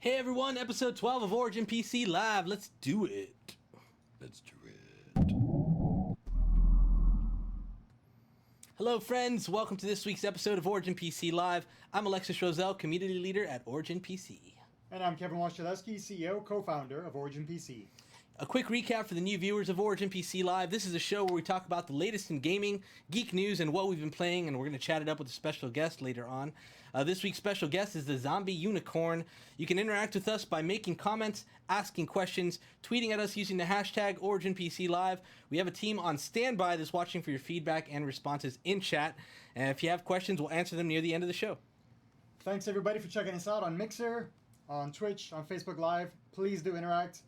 Hey everyone, episode 12 of Origin PC Live. Let's do it. Let's do it. Hello friends, welcome to this week's episode of Origin PC Live. I'm Alexis Roselle, community leader at Origin PC. And I'm Kevin Waszczewski, CEO, co-founder of Origin PC. A quick recap for the new viewers of Origin PC Live. This is a show where we talk about the latest in gaming, geek news, and what we've been playing, and we're going to chat it up with a special guest later on. This week's special guest is TheZombiUnicorn. You can interact with us by making comments, asking questions, tweeting at us using the hashtag OriginPCLive. We have a team on standby that's watching for your feedback and responses in chat. And if you have questions, we'll answer them near the end of the show. Thanks everybody for checking us out on Mixer, on Twitch, on Facebook Live. Please do interact.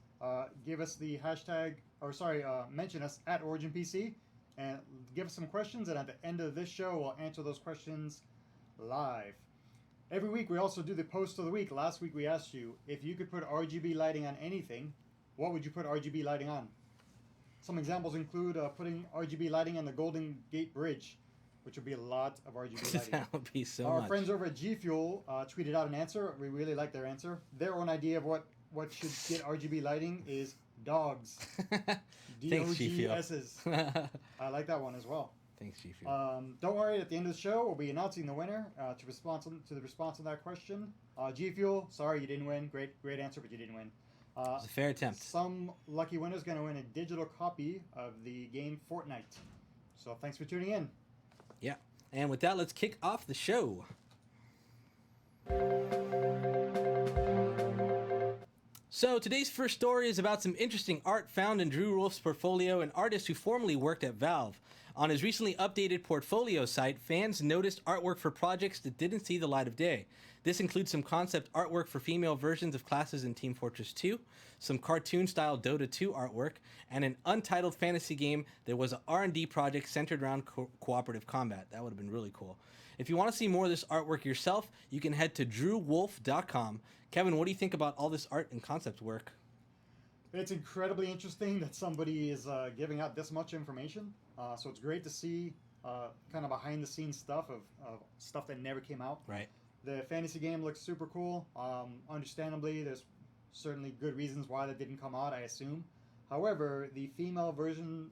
Give us the hashtag, mention us at OriginPC, and give us some questions, and at the end of this show, we'll answer those questions live. Every week, we also do the post of the week. Last week, we asked you, if you could put RGB lighting on anything, what would you put RGB lighting on? Some examples include putting RGB lighting on the Golden Gate Bridge, which would be a lot of RGB lighting. That would be so Our much. friends over at G Fuel tweeted out an answer. We really like their answer. Their own idea of what should get RGB lighting is dogs. Thanks, G Fuel. DOGS's. I like that one as well. Thanks, G Fuel. Don't worry, at the end of the show, we'll be announcing the winner to the response on that question. G Fuel, sorry you didn't win. Great answer, but you didn't win. It was a fair attempt. Some lucky winner is going to win a digital copy of the game Fortnite. So thanks for tuning in. Yeah. And with that, let's kick off the show. So today's first story is about some interesting art found in Drew Wolf's portfolio, an artist who formerly worked at Valve. On his recently updated portfolio site, fans noticed artwork for projects that didn't see the light of day. This includes some concept artwork for female versions of classes in Team Fortress 2, some cartoon-style Dota 2 artwork, and an untitled fantasy game that was an R&D project centered around cooperative combat. That would have been really cool. If you want to see more of this artwork yourself, you can head to drewwolf.com. Kevin, what do you think about all this art and concept work? It's incredibly interesting that somebody is giving out this much information. So it's great to see kind of behind-the-scenes stuff of stuff that never came out. Right. The fantasy game looks super cool. Understandably, there's certainly good reasons why that didn't come out, I assume. However, the female version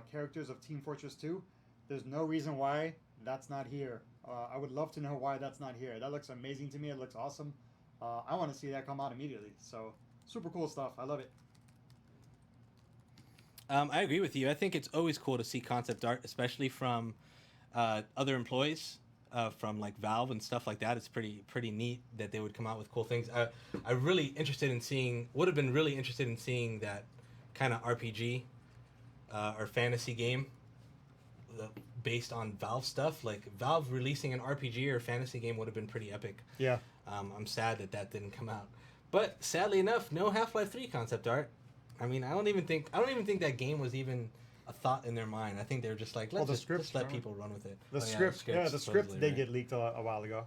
characters of Team Fortress 2, there's no reason why that's not here. I would love to know why that's not here. That looks amazing to me. It looks awesome. I want to see that come out immediately. So, super cool stuff. I love it. I agree with you. I think it's always cool to see concept art, especially from other employees from like Valve and stuff like that. It's pretty neat that they would come out with cool things. Would have been really interested in seeing that kind of RPG or fantasy game based on Valve stuff. Like Valve releasing an RPG or fantasy game would have been pretty epic. Yeah. I'm sad that didn't come out. But sadly enough, no Half-Life 3 concept art. I mean, I don't even think that game was even a thought in their mind. I think they were just like, let's let people run with it. The script did get leaked a while ago.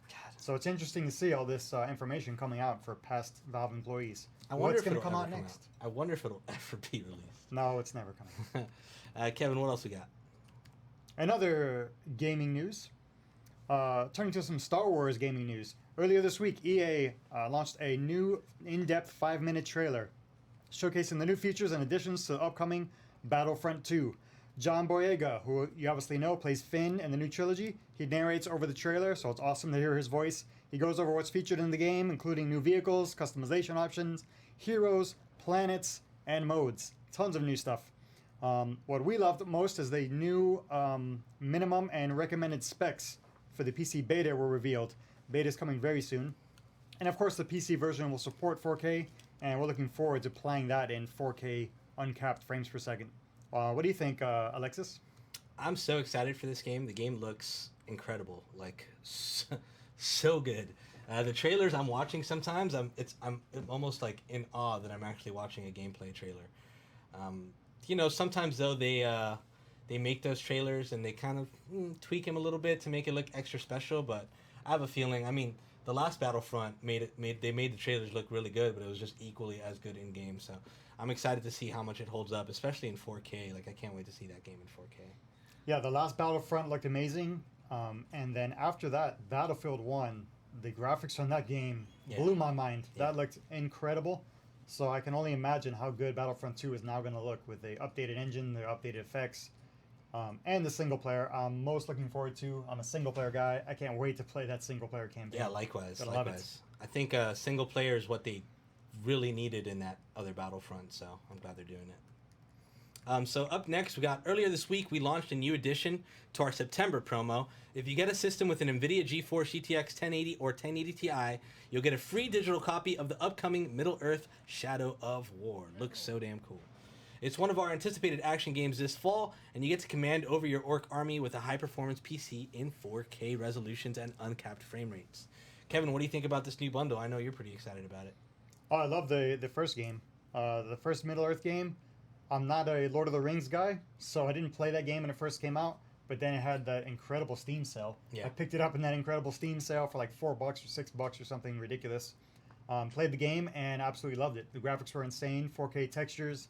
God. So it's interesting to see all this information coming out for past Valve employees. I wonder What's if going to it'll come ever out next? I wonder if it'll ever be released. No, it's never coming. Kevin, what else we got? Another gaming news. Turning to some Star Wars gaming news. Earlier this week, EA launched a new in-depth 5-minute trailer showcasing the new features and additions to the upcoming Battlefront II. John Boyega, who you obviously know, plays Finn in the new trilogy. He narrates over the trailer, so it's awesome to hear his voice. He goes over what's featured in the game, including new vehicles, customization options, heroes, planets, and modes. Tons of new stuff. What we loved most is the new minimum and recommended specs for the PC beta were revealed. Beta is coming very soon. And of course, the PC version will support 4K, and we're looking forward to playing that in 4K uncapped frames per second. What do you think, Alexis? I'm so excited for this game. The game looks incredible, like so good. The trailers I'm watching sometimes, I'm almost like in awe that I'm actually watching a gameplay trailer. Sometimes though they make those trailers and they kind of tweak them a little bit to make it look extra special. But I have a feeling. I mean, the last Battlefront made the trailers look really good, but it was just equally as good in game. So I'm excited to see how much it holds up, especially in 4K. Like I can't wait to see that game in 4K. Yeah, the last Battlefront looked amazing, and then after that, Battlefield 1, the graphics from that game Yeah. blew my mind. Yeah. That looked incredible. So I can only imagine how good Battlefront 2 is now going to look with the updated engine, the updated effects, and the single player. I'm most looking forward to. I'm a single player guy. I can't wait to play that single player campaign. Yeah, likewise. Gotta love it. Likewise. I think single player is what they really needed in that other Battlefront, so I'm glad they're doing it. So up next, we got earlier this week, we launched a new addition to our September promo. If you get a system with an NVIDIA GeForce GTX 1080 or 1080 Ti, you'll get a free digital copy of the upcoming Middle-earth Shadow of War. Looks so damn cool. It's one of our anticipated action games this fall, and you get to command over your orc army with a high-performance PC in 4K resolutions and uncapped frame rates. Kevin, what do you think about this new bundle? I know you're pretty excited about it. Oh, I love the first game. The first Middle-earth game. I'm not a Lord of the Rings guy, so I didn't play that game when it first came out. But then it had that incredible Steam sale. Yeah. I picked it up in that incredible Steam sale for like $4 or $6 or something ridiculous. Played the game and absolutely loved it. The graphics were insane, 4K textures.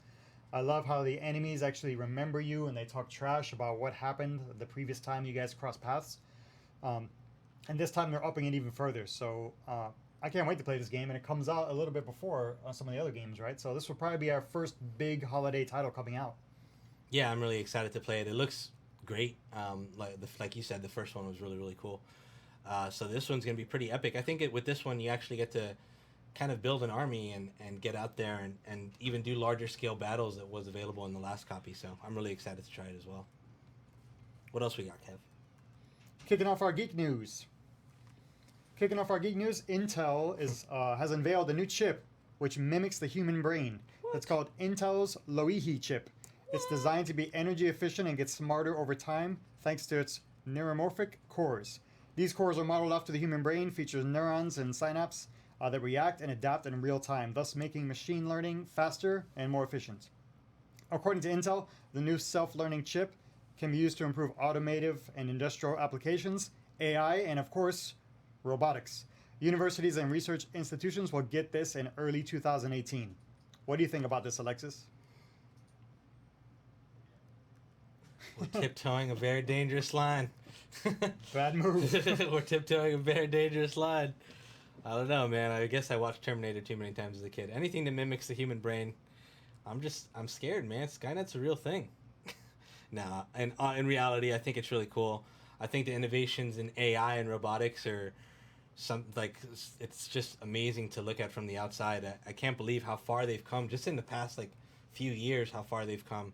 I love how the enemies actually remember you and they talk trash about what happened the previous time you guys crossed paths. And this time they're upping it even further. So I can't wait to play this game, and it comes out a little bit before some of the other games, right? So this will probably be our first big holiday title coming out. Yeah, I'm really excited to play it. It looks great. Like you said, the first one was really, really cool. So this one's going to be pretty epic. I think with this one, you actually get to kind of build an army and get out there and even do larger scale battles that was available in the last copy. So I'm really excited to try it as well. What else we got, Kev? Kicking off our geek news. Intel has unveiled a new chip which mimics the human brain. What? It's called Intel's Loihi chip. It's designed to be energy efficient and get smarter over time thanks to its neuromorphic cores. These cores are modeled after the human brain, features neurons and synapses that react and adapt in real time, thus making machine learning faster and more efficient. According to Intel, the new self-learning chip can be used to improve automotive and industrial applications, AI, and of course, robotics. Universities and research institutions will get this in early 2018. What do you think about this, Alexis? We're tiptoeing a very dangerous line. Bad move. We're tiptoeing a very dangerous line. I don't know, man. I guess I watched Terminator too many times as a kid. Anything that mimics the human brain, I'm scared, man. Skynet's a real thing. Nah, and in reality, I think it's really cool. I think the innovations in AI and robotics are it's just amazing to look at from the outside. I can't believe how far they've come just in the past few years. How far they've come.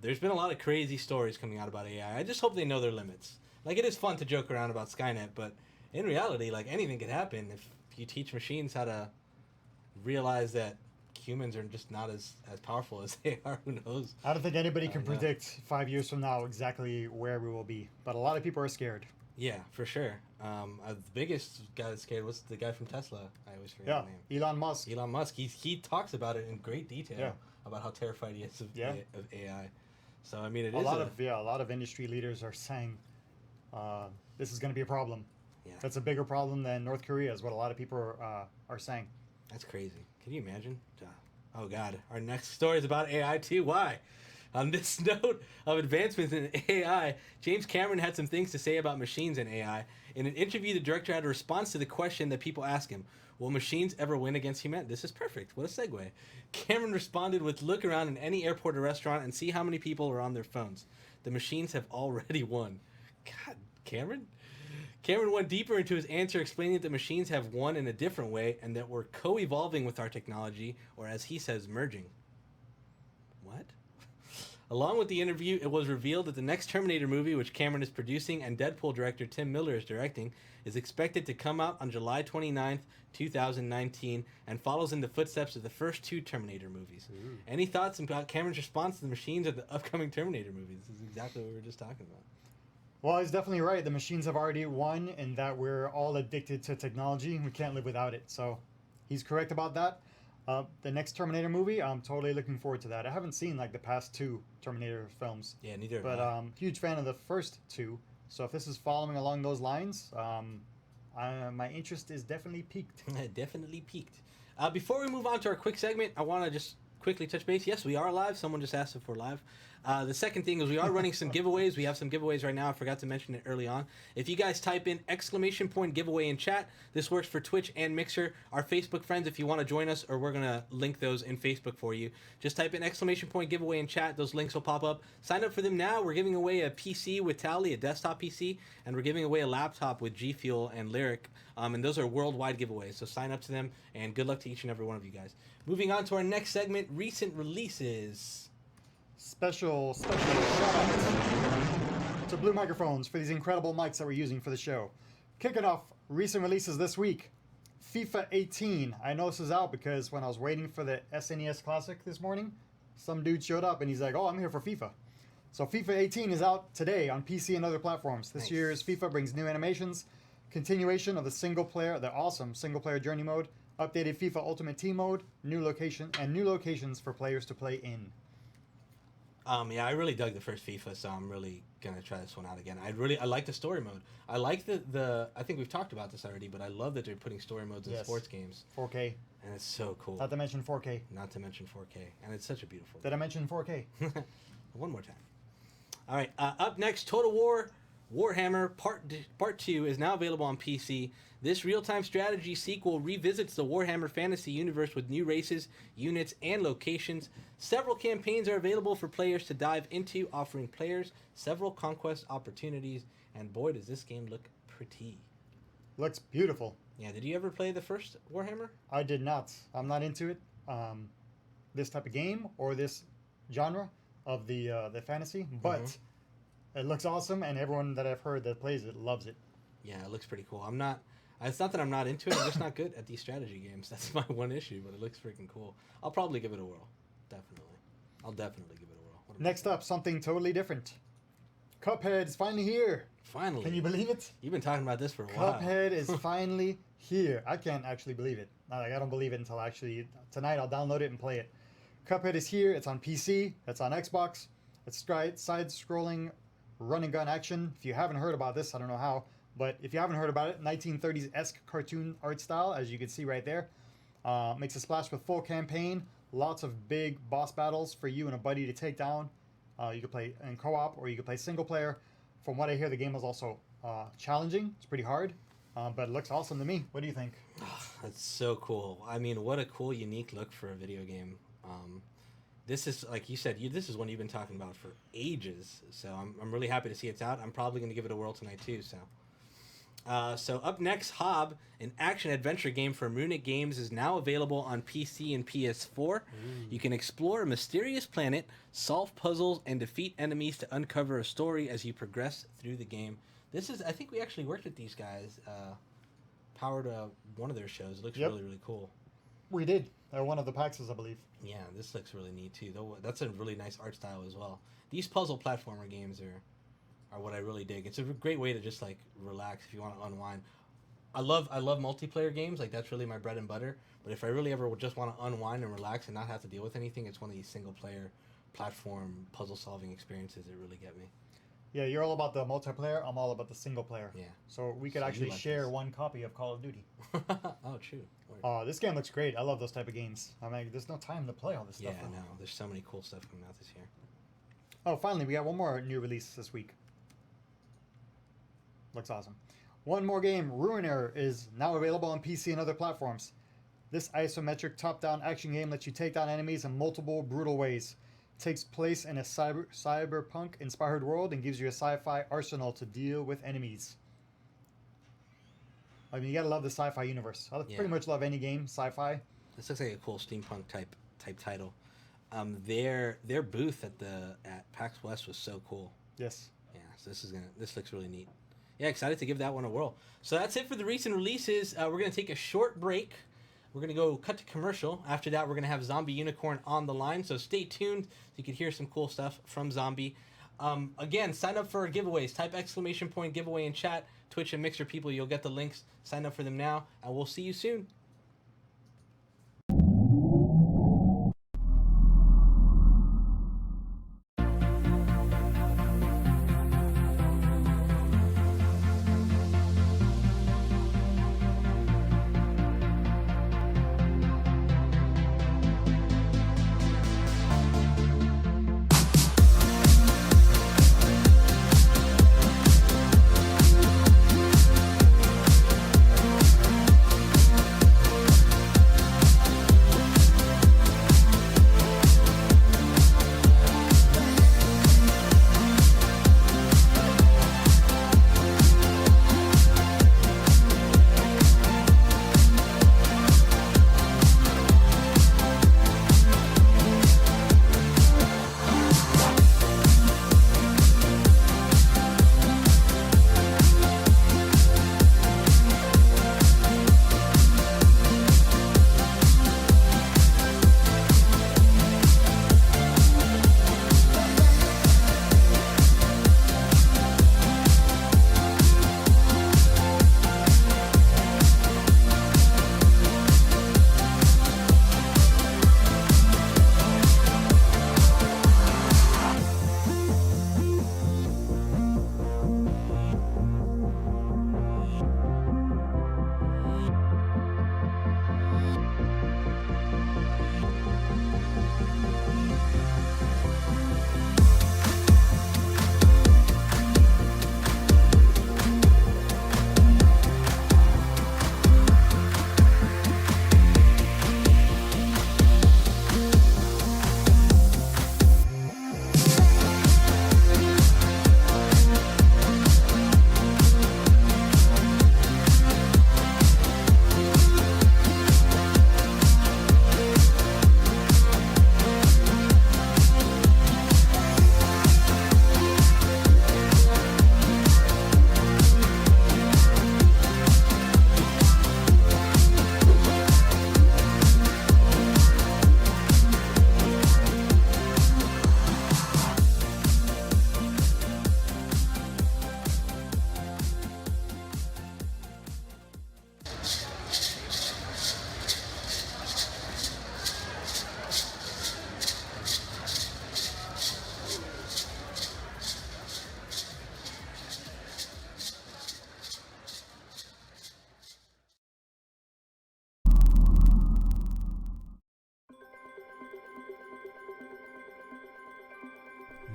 There's been a lot of crazy stories coming out about AI. I just hope they know their limits. It is fun to joke around about Skynet, but in reality, anything could happen if you teach machines how to realize that humans are just not as powerful as they are. Who knows? I don't think anybody can predict 5 years from now exactly where we will be, but a lot of people are scared. Yeah, for sure. The biggest guy that's scared was the guy from Tesla. I always forget his name. Elon Musk. Elon Musk. He talks about it in great detail about how terrified he is of AI. So I mean, a lot of industry leaders are saying this is going to be a problem. Yeah. That's a bigger problem than North Korea, is what a lot of people are saying. That's crazy. Can you imagine? Oh God, our next story is about AI too. Why? On this note of advancements in AI, James Cameron had some things to say about machines and AI. In an interview, the director had a response to the question that people ask him, will machines ever win against humanity? This is perfect. What a segue. Cameron responded with, look around in any airport or restaurant and see how many people are on their phones. The machines have already won. God, Cameron? Cameron went deeper into his answer, explaining that the machines have won in a different way and that we're co-evolving with our technology, or as he says, merging. What? Along with the interview, it was revealed that the next Terminator movie, which Cameron is producing and Deadpool director Tim Miller is directing, is expected to come out on July 29th, 2019, and follows in the footsteps of the first two Terminator movies. Ooh. Any thoughts about Cameron's response to the machines of the upcoming Terminator movies? This is exactly what we were just talking about. Well, he's definitely right. The machines have already won, and that we're all addicted to technology. We can't live without it. So he's correct about that. The next Terminator movie, I'm totally looking forward to that. I haven't seen the past two Terminator films. Yeah, neither. But huge fan of the first two. So if this is following along those lines, my interest is definitely piqued. Definitely piqued. Before we move on to our quick segment, I want to just quickly touch base. Yes, we are live. Someone just asked if we're live. The second thing is we are running some giveaways. We have some giveaways right now. I forgot to mention it early on. If you guys type in !giveaway in chat, this works for Twitch and Mixer. Our Facebook friends, if you want to join us, or we're going to link those in Facebook for you. Just type in !giveaway in chat. Those links will pop up. Sign up for them now. We're giving away a PC with Tally, a desktop PC, and we're giving away a laptop with G Fuel and Lyric. And those are worldwide giveaways. So sign up to them, and good luck to each and every one of you guys. Moving on to our next segment, recent releases. Special shout out to Blue Microphones for these incredible mics that we're using for the show. Kicking off recent releases this week, FIFA 18. I know this is out because when I was waiting for the SNES Classic this morning, some dude showed up and he's like, "Oh, I'm here for FIFA." So FIFA 18 is out today on PC and other platforms. This year's FIFA brings new animations, continuation of the awesome single-player journey mode, updated FIFA Ultimate Team mode, new locations for players to play in. Yeah, I really dug the first FIFA, so I'm really gonna try this one out again. I like the story mode. I like the I think we've talked about this already, but I love that they're putting story modes in sports games. 4K. And it's so cool. Not to mention 4K. Not to mention 4K. And it's such a beautiful Did I mention 4K? One more time. All right, up next, Total War Warhammer Part 2 is now available on PC. This real-time strategy sequel revisits the Warhammer fantasy universe with new races, units, and locations. Several campaigns are available for players to dive into, offering players several conquest opportunities. And boy, does this game look pretty. Looks beautiful. Yeah, did you ever play the first Warhammer? I did not. I'm not into it. This type of game or this genre of the fantasy, but it looks awesome, and everyone that I've heard that plays it loves it. Yeah, it looks pretty cool. It's not that I'm not into it. I'm just not good at these strategy games. That's my one issue, but it looks freaking cool. I'll probably give it a whirl. Definitely. I'll definitely give it a whirl. Next up, something totally different. Cuphead's finally here. Finally. Can you believe it? You've been talking about this for a while. Cuphead is finally here. I can't actually believe it. I don't believe it until actually tonight I'll download it and play it. Cuphead is here. It's on PC. It's on Xbox. It's side-scrolling run-and-gun action. If you haven't heard about this, I don't know how. But if you haven't heard about it, 1930s-esque cartoon art style, as you can see right there. Makes a splash with full campaign. Lots of big boss battles for you and a buddy to take down. You can play in co-op or you can play single player. From what I hear, the game is also challenging. It's pretty hard, but it looks awesome to me. What do you think? That's so cool. I mean, what a cool, unique look for a video game. This is, like you said, this is one you've been talking about for ages. So I'm really happy to see it's out. I'm probably going to give it a whirl tonight too. So up next, Hob, an action-adventure game from Runic Games, is now available on PC and PS4. You can explore a mysterious planet, solve puzzles, and defeat enemies to uncover a story as you progress through the game. This is, I think we actually worked with these guys, powered one of their shows. It looks really, really cool. We did. One of the PAXs, I believe. Yeah, this looks really neat too. Though that's a really nice art style as well. These puzzle platformer games are what I really dig. It's a great way to just like relax if you want to unwind. I love multiplayer games. Like that's really my bread and butter. But if I really ever just want to unwind and relax and not have to deal with anything, it's one of these single player platform puzzle solving experiences that really get me. Yeah, you're all about the multiplayer. I'm all about the single player. Yeah. So we could actually share one copy of Call of Duty. Oh, true. This game looks great. I love those type of games. I mean, there's no time to play all this stuff. Yeah, no. There's so many cool stuff coming out this year. Oh, finally, we got one more new release this week. Looks awesome. One more game, Ruiner, is now available on PC and other platforms. This isometric top-down action game lets you take down enemies in multiple brutal ways. Takes place in a cyberpunk-inspired world and gives you a sci-fi arsenal to deal with enemies. I mean, you gotta love the sci-fi universe. I pretty much love any game, sci-fi. This looks like a cool steampunk type title. Their booth at PAX West was so cool. Yes. Yeah, so this looks really neat. Yeah, excited to give that one a whirl. So that's it for the recent releases. We're gonna take a short break. We're going to go cut to commercial. After that, we're going to have ZombiUnicorn on the line. So stay tuned so you can hear some cool stuff from Zombie. Again, sign up for giveaways. Type !giveaway in chat. Twitch and Mixer people, you'll get the links. Sign up for them now, and we'll see you soon.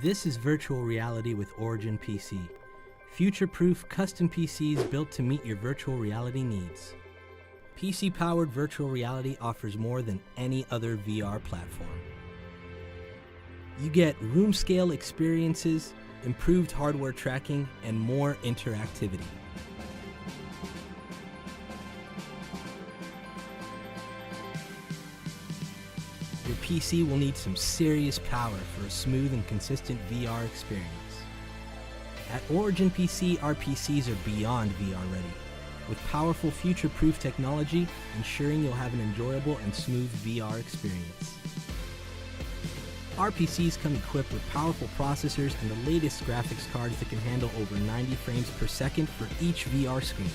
This is virtual reality with Origin PC. Future-proof custom PCs built to meet your virtual reality needs. PC-powered virtual reality offers more than any other VR platform. You get room-scale experiences, improved hardware tracking, and more interactivity. Your PC will need some serious power for a smooth and consistent VR experience. At Origin PC, our PCs are beyond VR ready, with powerful future-proof technology ensuring you'll have an enjoyable and smooth VR experience. Our PCs come equipped with powerful processors and the latest graphics cards that can handle over 90 frames per second for each VR screen.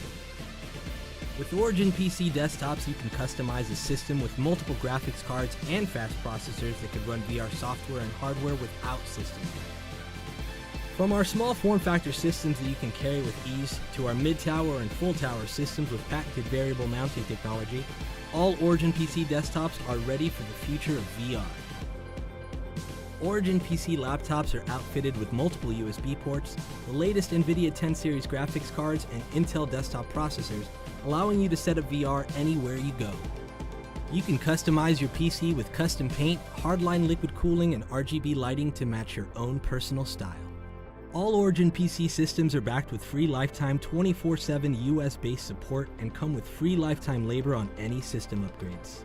With Origin PC desktops, you can customize a system with multiple graphics cards and fast processors that can run VR software and hardware without system lag. From our small form factor systems that you can carry with ease to our mid-tower and full-tower systems with patented variable mounting technology, all Origin PC desktops are ready for the future of VR. Origin PC laptops are outfitted with multiple USB ports, the latest NVIDIA 10 series graphics cards, and Intel desktop processors, allowing you to set up VR anywhere you go. You can customize your PC with custom paint, hardline liquid cooling, and RGB lighting to match your own personal style. All Origin PC systems are backed with free lifetime 24/7 US-based support and come with free lifetime labor on any system upgrades.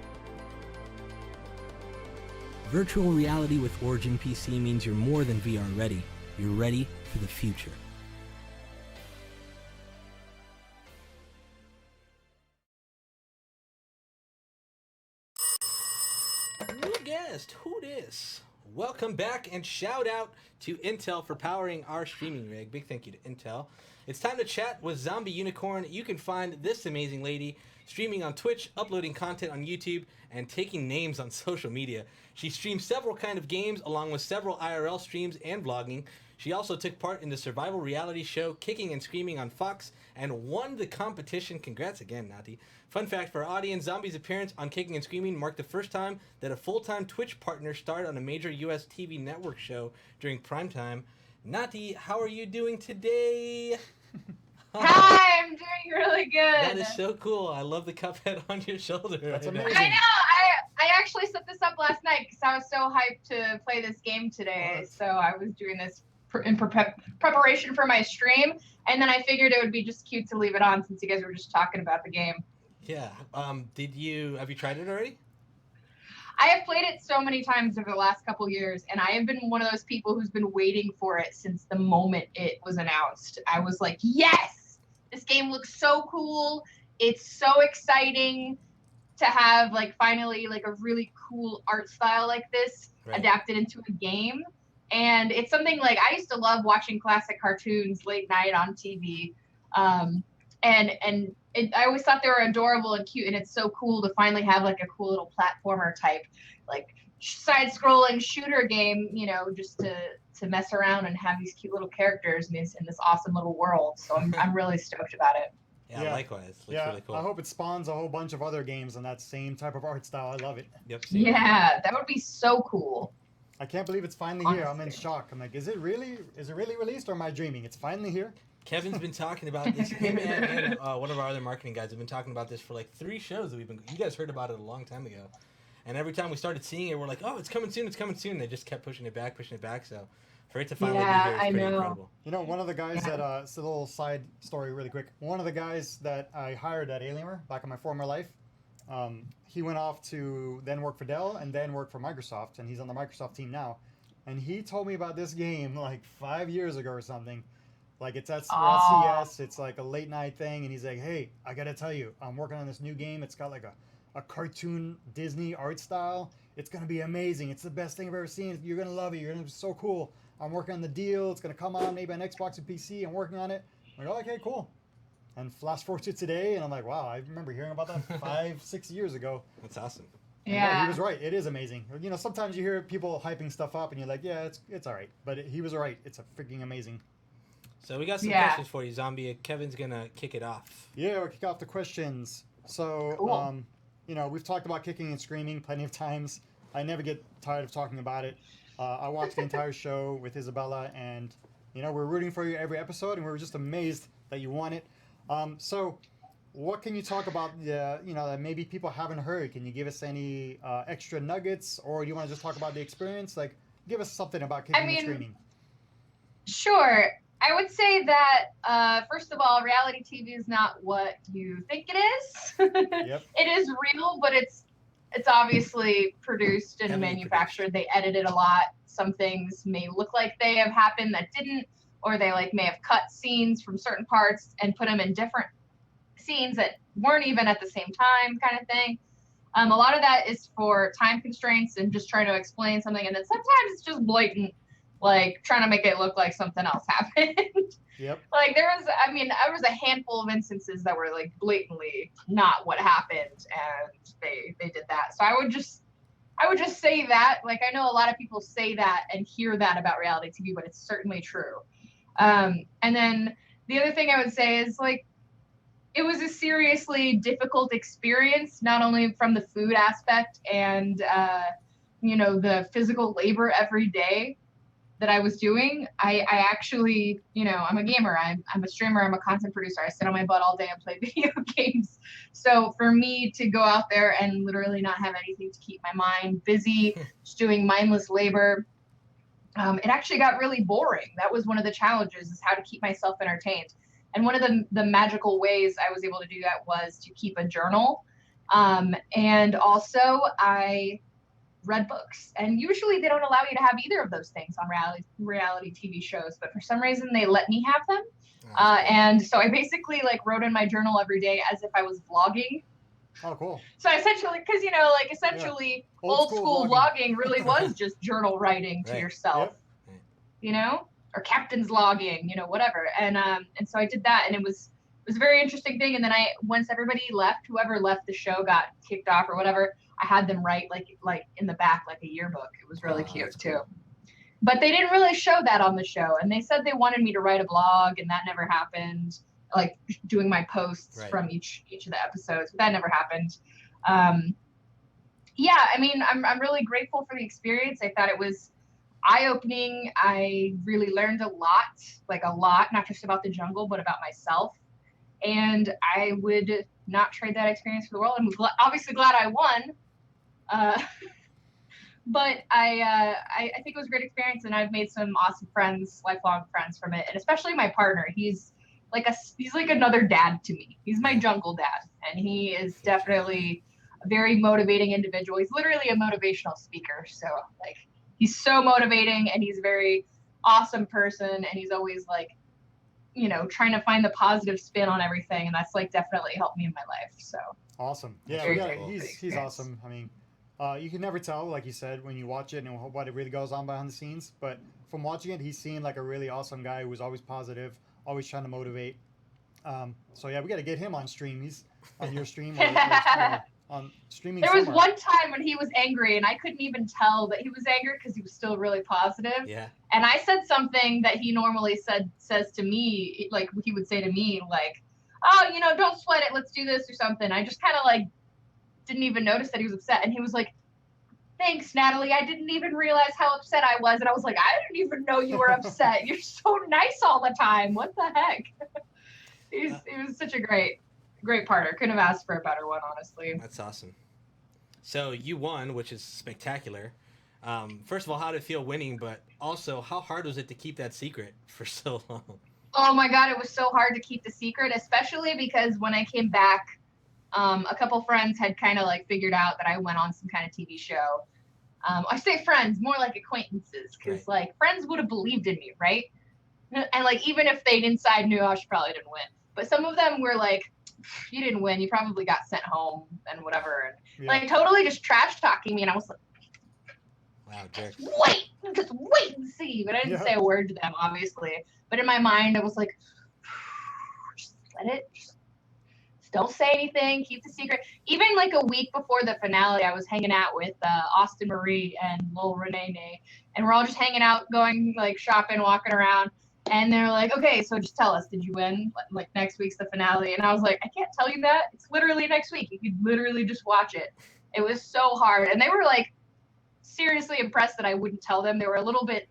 Virtual reality with Origin PC means you're more than VR ready. You're ready for the future. New guest, who dis? Welcome back and shout out to Intel for powering our streaming rig. Big thank you to Intel. It's time to chat with ZombiUnicorn. You can find this amazing lady streaming on Twitch, uploading content on YouTube, and taking names on social media. She streams several kinds of games along with several IRL streams and vlogging. She also took part in the survival reality show Kicking and Screaming on Fox and won the competition. Congrats again, Nati. Fun fact for our audience, Zombie's appearance on Kicking and Screaming marked the first time that a full-time Twitch partner starred on a major US TV network show during primetime. Nati, how are you doing today? Hi, I'm doing really good. That is so cool. I love the cup head on your shoulder. That's right now. amazing. I know. I actually set this up last night because I was so hyped to play this game today. What? So I was doing this in preparation for my stream, and then I figured it would be just cute to leave it on since you guys were just talking about the game. Yeah. Have you tried it already? I have played it so many times over the last couple years, and I have been one of those people who's been waiting for it since the moment it was announced. I was like, yes, this game looks so cool. It's so exciting to have finally a really cool art style like this adapted into a game. And it's something I used to love watching classic cartoons late night on TV. I always thought they were adorable and cute, and it's so cool to finally have a cool little platformer type, side-scrolling shooter game, just to mess around and have these cute little characters in this awesome little world. So I'm really stoked about it. Yeah, likewise. Looks really cool. I hope it spawns a whole bunch of other games in that same type of art style. I love it. Yep. Yeah, that would be so cool. I can't believe it's finally here. I'm in shock. I'm like, is it really released or am I dreaming? It's finally here. Kevin's been talking about this. Him and one of our other marketing guys have been talking about this for 3 shows that you guys heard about it a long time ago. And every time we started seeing it, we're like, oh, it's coming soon, it's coming soon. They just kept pushing it back. So for it to finally be here is pretty incredible. One of the guys that, it's a little side story really quick. One of the guys that I hired at Alienware back in my former life, he went off to then work for Dell and then work for Microsoft, and he's on the Microsoft team now. And he told me about this game 5 years ago or something. It's at CES, it's a late night thing, and he's like, hey, I gotta tell you, I'm working on this new game. It's got a cartoon Disney art style. It's gonna be amazing. It's the best thing I've ever seen. You're gonna love it. You're gonna be so cool. I'm working on the deal. It's gonna come out maybe on Xbox and PC. I'm working on it. I'm like, oh, okay, cool. And flash forward to today, and I'm like, wow, I remember hearing about that 5-6 years ago. That's awesome. Yeah. He was right. It is amazing. Sometimes you hear people hyping stuff up, and you're like, yeah, it's all right. But he was right. It's freaking amazing. So we got some questions for you, Zombie. Kevin's gonna kick it off. Yeah, we'll kick off the questions. So, cool. we've talked about Kicking and Screaming plenty of times. I never get tired of talking about it. I watched the entire show with Isabella, and we're rooting for you every episode, and we were just amazed that you won it. So, what can you talk about? That maybe people haven't heard. Can you give us any extra nuggets, or do you want to just talk about the experience? Like, give us something about kicking and screaming. Sure. I would say that, first of all, reality TV is not what you think it is. Yep. It is real, but it's obviously produced and manufactured. They edited a lot. Some things may look like they have happened that didn't, or they may have cut scenes from certain parts and put them in different scenes that weren't even at the same time, kind of thing. A lot of that is for time constraints and just trying to explain something, and then sometimes it's just blatant, trying to make it look like something else happened. Yep. There was a handful of instances that were blatantly not what happened, and they did that. So I would just say that. I know a lot of people say that and hear that about reality TV, but it's certainly true. And then the other thing I would say is it was a seriously difficult experience, not only from the food aspect and the physical labor every day that I was doing. I actually, I'm a gamer, I'm a streamer, I'm a content producer. I sit on my butt all day and play video games. So for me to go out there and literally not have anything to keep my mind busy, just doing mindless labor, it actually got really boring. That was one of the challenges, is how to keep myself entertained. And one of the magical ways I was able to do that was to keep a journal. And also I read books, and usually they don't allow you to have either of those things on reality TV shows, but for some reason they let me have them. And so I basically wrote in my journal every day as if I was vlogging. Oh, cool. So essentially, because old school vlogging really was just journal writing to yourself, or captain's logging, whatever. And so I did that, and it was a very interesting thing. And then once everybody left, whoever left the show got kicked off or whatever, I had them write in the back a yearbook. It was really cute too. But they didn't really show that on the show, and they said they wanted me to write a blog, and that never happened. Doing my posts from each of the episodes, but that never happened. I'm really grateful for the experience. I thought it was eye-opening. I really learned a lot, not just about the jungle, but about myself. And I would not trade that experience for the world. I'm obviously glad I won. But I think it was a great experience, and I've made some awesome friends, lifelong friends from it. And especially my partner. He's like another dad to me. He's my jungle dad, and he is definitely a very motivating individual. He's literally a motivational speaker. So he's so motivating, and he's a very awesome person, and he's always trying to find the positive spin on everything, and that's definitely helped me in my life. So awesome. Yeah, he's awesome. I mean, you can never tell, like you said, when you watch it and what it really goes on behind the scenes, but from watching it, he seemed like a really awesome guy who was always positive, always trying to motivate. So yeah, we got to get him on stream. He's on your stream or on streaming. There was one time when he was angry, and I couldn't even tell that he was angry because he was still really positive. Yeah. And I said something that he normally says to me, he would say to me, oh, don't sweat it, let's do this or something. I just kind of didn't even notice that he was upset, and he was like, thanks, Natalie, I didn't even realize how upset I was. And I was like, I didn't even know you were upset. You're so nice all the time. What the heck? He was such a great partner. Couldn't have asked for a better one, honestly. That's awesome. So you won, which is spectacular. First of all, how did it feel winning? But also, how hard was it to keep that secret for so long? Oh my God, it was so hard to keep the secret, especially because when I came back, a couple friends had kind of figured out that I went on some kind of TV show. I say friends, more like acquaintances, because friends would have believed in me, right? And even if they inside knew, I probably didn't win. But some of them were you didn't win, you probably got sent home and whatever, and totally just trash talking me, and I was like, wow, jerk. Just wait and see. But I didn't say a word to them, obviously. But in my mind, I was like, just let it. Just don't say anything. Keep the secret. Even a week before the finale, I was hanging out with Austin Marie and Lil Renee, and we're all just hanging out, going shopping, walking around. And they're like, okay, so just tell us, did you win? Next week's the finale. And I was like, I can't tell you that. It's literally next week. You could literally just watch it. It was so hard. And they were seriously impressed that I wouldn't tell them. They were a little bit,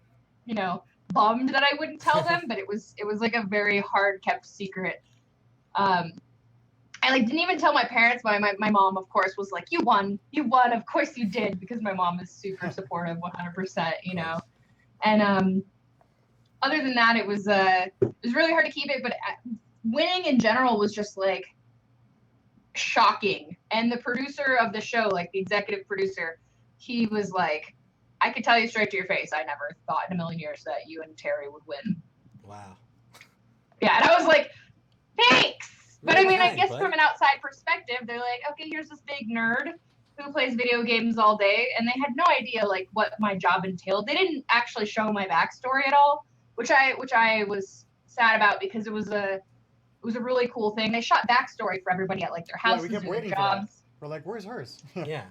bummed that I wouldn't tell them, but it was like a very hard kept secret. I didn't even tell my parents. My mom, of course, was like, "You won, of course you did," because my mom is super supportive, 100%, And other than that, it was really hard to keep it. But winning in general was just like shocking. And the producer of the show, like the executive producer, he was like, "I could tell you straight to your face, I never thought in a million years that you and Terry would win." Wow. Yeah, and I was like, "Thanks." But Really I mean, I kind, guess bud. from an outside perspective, they're like, "Okay, here's this big nerd who plays video games all day," and they had no idea like what my job entailed. They didn't actually show my backstory at all, which I was sad about because it was a really cool thing. They shot backstory for everybody at like their Yeah, houses we kept or their waiting for that. jobs. We're like, where's hers? Yeah.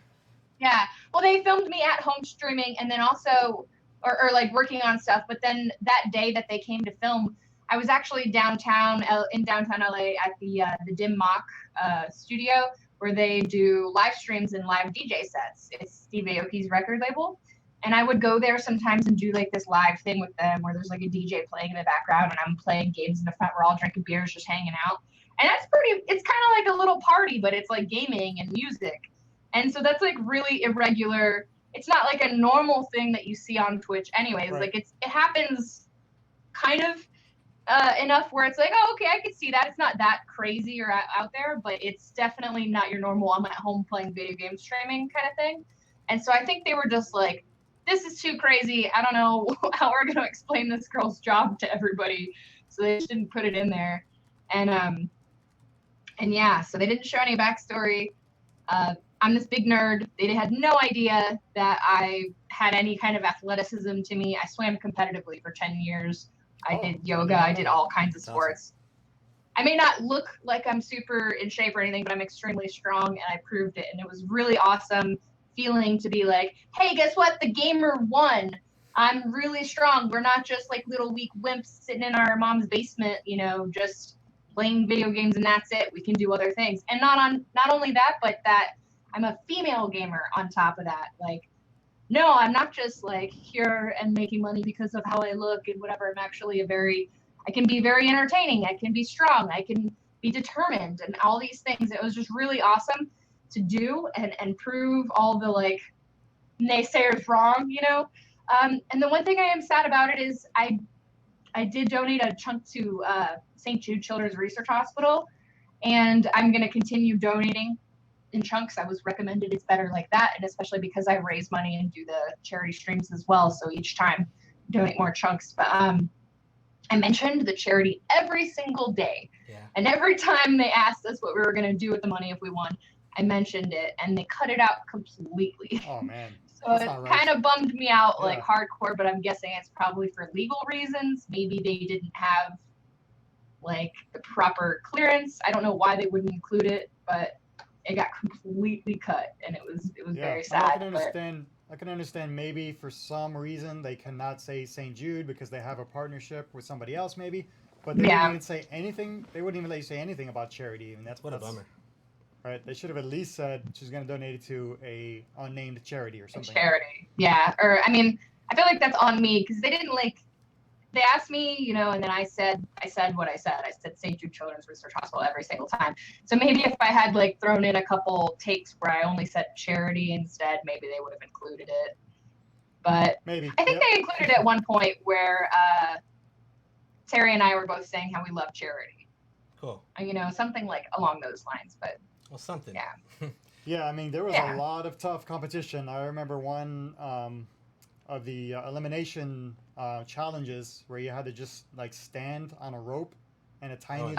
Yeah. Well, they filmed me at home streaming and then also, or like working on stuff. But then that day that they came to film, I was actually in downtown LA at the Dim Mak studio where they do live streams and live DJ sets. It's Steve Aoki's record label. And I would go there sometimes and do like this live thing with them where there's like a DJ playing in the background and I'm playing games in the front. We're all drinking beers, just hanging out. And it's kind of like a little party, but it's like gaming and music. And so that's like really irregular. It's not like a normal thing that you see on Twitch anyways. Right. Like it happens kind of enough where it's like, oh, okay, I could see that. It's not that crazy or out there, but it's definitely not your normal I'm at home playing video game streaming kind of thing. And so I think they were just like, this is too crazy. I don't know how we're going to explain this girl's job to everybody. So they just didn't put it in there. And yeah, so they didn't show any backstory. I'm this big nerd. They had no idea that I had any kind of athleticism to me. I swam competitively for 10 years. I did yoga. I did all kinds of sports. Awesome. I may not look like I'm super in shape or anything, but I'm extremely strong, and I proved it. And it was really awesome feeling to be like, hey, guess what? The gamer won. I'm really strong. We're not just like little weak wimps sitting in our mom's basement, just playing video games and that's it. We can do other things. And not only that, but that I'm a female gamer on top of that. Like, no, I'm not just like here and making money because of how I look and whatever. I'm actually I can be very entertaining. I can be strong. I can be determined and all these things. It was just really awesome to do and prove all the like naysayers wrong, And the one thing I am sad about it is I did donate a chunk to St. Jude Children's Research Hospital, and I'm going to continue donating in chunks. I was recommended it's better like that, and especially because I raise money and do the charity streams as well, so each time donate more chunks. But I mentioned the charity every single day, and every time they asked us what we were going to do with the money if we won, I mentioned it, and they cut it out completely. Oh man. So it kind of bummed me out like hardcore, but I'm guessing it's probably for legal reasons. Maybe they didn't have like the proper clearance. I don't know why they wouldn't include it, but it got completely cut, and it was very sad. I can understand maybe for some reason they cannot say St. Jude because they have a partnership with somebody else maybe, but they didn't even say anything. They wouldn't even let you say anything about charity, and that's a bummer. Right, they should have at least said she's going to donate it to a unnamed charity or something. A charity, yeah. Or I mean, I feel like that's on me because they didn't like. They asked me, and then I said what I said. I said St. Jude Children's Research Hospital every single time. So maybe if I had like thrown in a couple takes where I only said charity instead, maybe they would have included it. But maybe I think they included it at one point where Terry and I were both saying how we love charity. Cool. Something like along those lines, but. Well, something. Yeah. Yeah, I mean, there was a lot of tough competition. I remember one of the elimination challenges where you had to just like stand on a rope and a tiny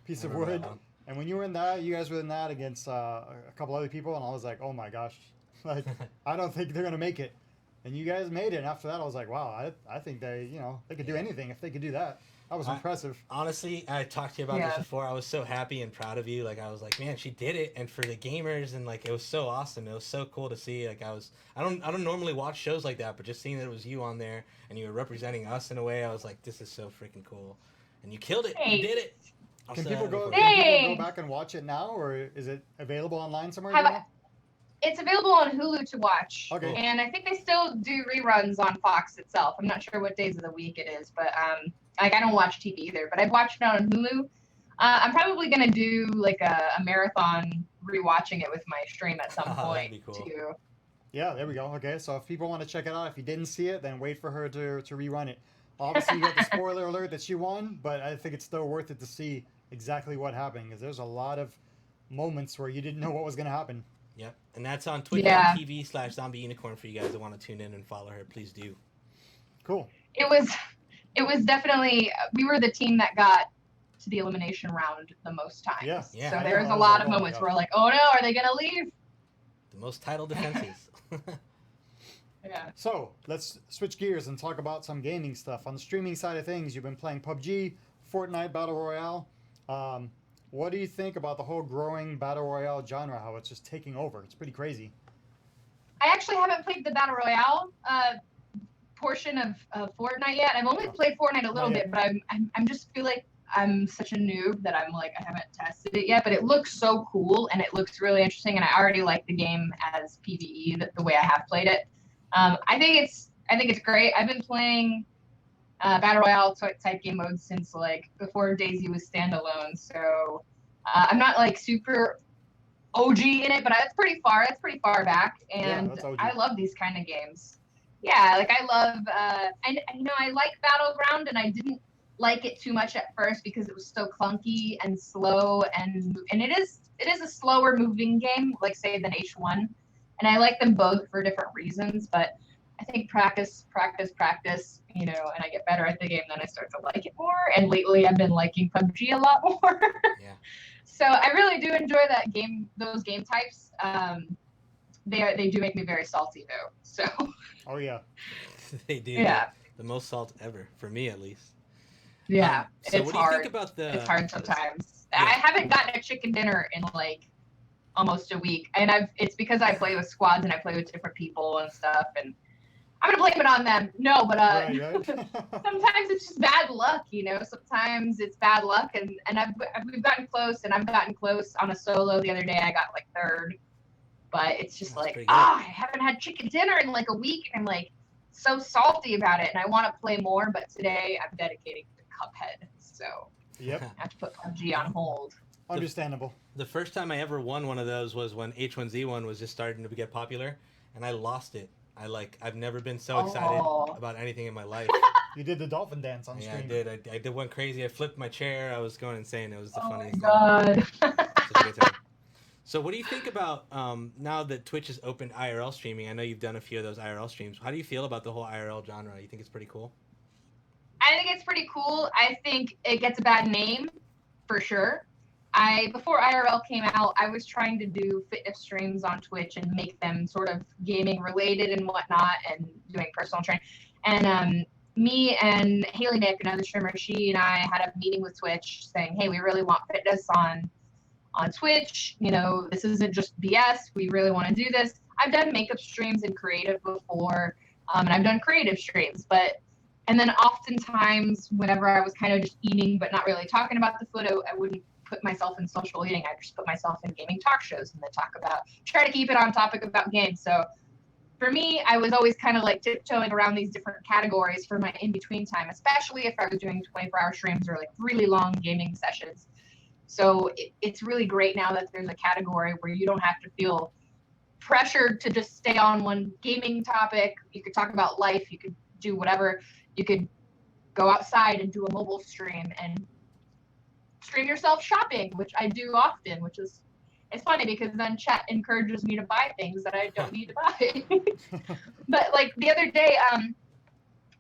piece of wood. And when you were in that, you guys were in that against a couple other people, and I was like, oh my gosh, like I don't think they're gonna make it. And you guys made it. And after that, I was like, wow, I think they could do anything if they could do that. That was impressive. Honestly, I talked to you about this before. I was so happy and proud of you. Like I was like, man, she did it, and for the gamers, and like it was so awesome. It was so cool to see. Like I don't normally watch shows like that, but just seeing that it was you on there and you were representing us in a way, I was like, this is so freaking cool, and you killed it. Hey. You did it. Can people go back and watch it now, or is it available online somewhere? It's available on Hulu to watch. Okay. And I think they still do reruns on Fox itself. I'm not sure what days of the week it is, but like I don't watch TV either, but I've watched it on Hulu. I'm probably gonna do like a marathon rewatching it with my stream at some Oh, that'd point be cool. too. Yeah, there we go. Okay, so if people want to check it out, if you didn't see it, then wait for her to rerun it. Obviously, you got the spoiler alert that she won, but I think it's still worth it to see exactly what happened because there's a lot of moments where you didn't know what was going to happen. Yep, and that's on Twitch Yeah. TV/ZombieUnicorn for you guys that want to tune in and follow her. Please do. Cool. It was definitely, we were the team that got to the elimination round the most times. Yeah. Yeah. So I there know, was that a was lot a of long moments way where up. we're like, oh no, are they gonna leave? The most title defenses. Yeah. So let's switch gears and talk about some gaming stuff. On the streaming side of things, you've been playing PUBG, Fortnite Battle Royale. What do you think about the whole growing Battle Royale genre, how it's just taking over? It's pretty crazy. I actually haven't played the Battle Royale portion of Fortnite yet. I've only played Fortnite a little Not yet. bit, but I'm just feel like I'm such a noob that I'm like I haven't tested it yet. But it looks so cool and it looks really interesting, and I already like the game as PvE the way I have played it. I think it's great. I've been playing Battle Royale type game mode since like before DayZ was standalone. So I'm not like super OG in it, but that's pretty far back, and that's OG. I love these kind of games. Yeah, like I love I like Battleground, and I didn't like it too much at first because it was so clunky and slow, and it is a slower moving game, like say than H1, and I like them both for different reasons, but I think practice, and I get better at the game, then I start to like it more, and lately I've been liking PUBG a lot more. Yeah. So I really do enjoy those game types. They do make me very salty though. So Oh, yeah. They do. yeah, The most salt ever, for me at least. yeah, So it's what do you hard. think about the? It's hard sometimes. Yeah. I haven't gotten a chicken dinner in like almost a week, and it's because I play with squads and I play with different people and stuff, and I'm gonna blame it on them. No, but Right. sometimes it's just bad luck, Sometimes it's bad luck, and we've gotten close, and I've gotten close on a solo the other day. I got like third, but it's just That's like pretty good. I haven't had chicken dinner in like a week, and I'm like so salty about it, and I want to play more, but today I'm dedicating to Cuphead, so Yep. I have to put PUBG on hold. Understandable. The first time I ever won one of those was when H1Z1 was just starting to get popular, and I lost it. I've never been so excited Oh. about anything in my life. You did the dolphin dance on Yeah, I stream. did. I did one crazy. I flipped my chair. I was going insane. It was the Oh my funniest thing. god. Such a good time. So what do you think about now that Twitch has opened IRL streaming? I know you've done a few of those IRL streams. How do you feel about the whole IRL genre? You think it's pretty cool? I think it's pretty cool. I think it gets a bad name, for sure. Before IRL came out, I was trying to do fitness streams on Twitch and make them sort of gaming related and whatnot, and doing personal training. And me and Haley Nick, another streamer, she and I had a meeting with Twitch saying, hey, we really want fitness on Twitch. This isn't just BS. We really want to do this. I've done makeup streams and creative before, and I've done creative streams, and then oftentimes whenever I was kind of just eating but not really talking about the food, I wouldn't put myself in social eating. I just put myself in gaming talk shows and then try to keep it on topic about games. So for me, I was always kind of like tiptoeing around these different categories for my in-between time, especially if I was doing 24-hour streams or like really long gaming sessions. So it's really great now that there's a category where you don't have to feel pressured to just stay on one gaming topic. You could talk about life. You could do whatever. You could go outside and do a mobile stream and stream yourself shopping, which I do often, it's funny because then chat encourages me to buy things that I don't need to buy. But like the other day,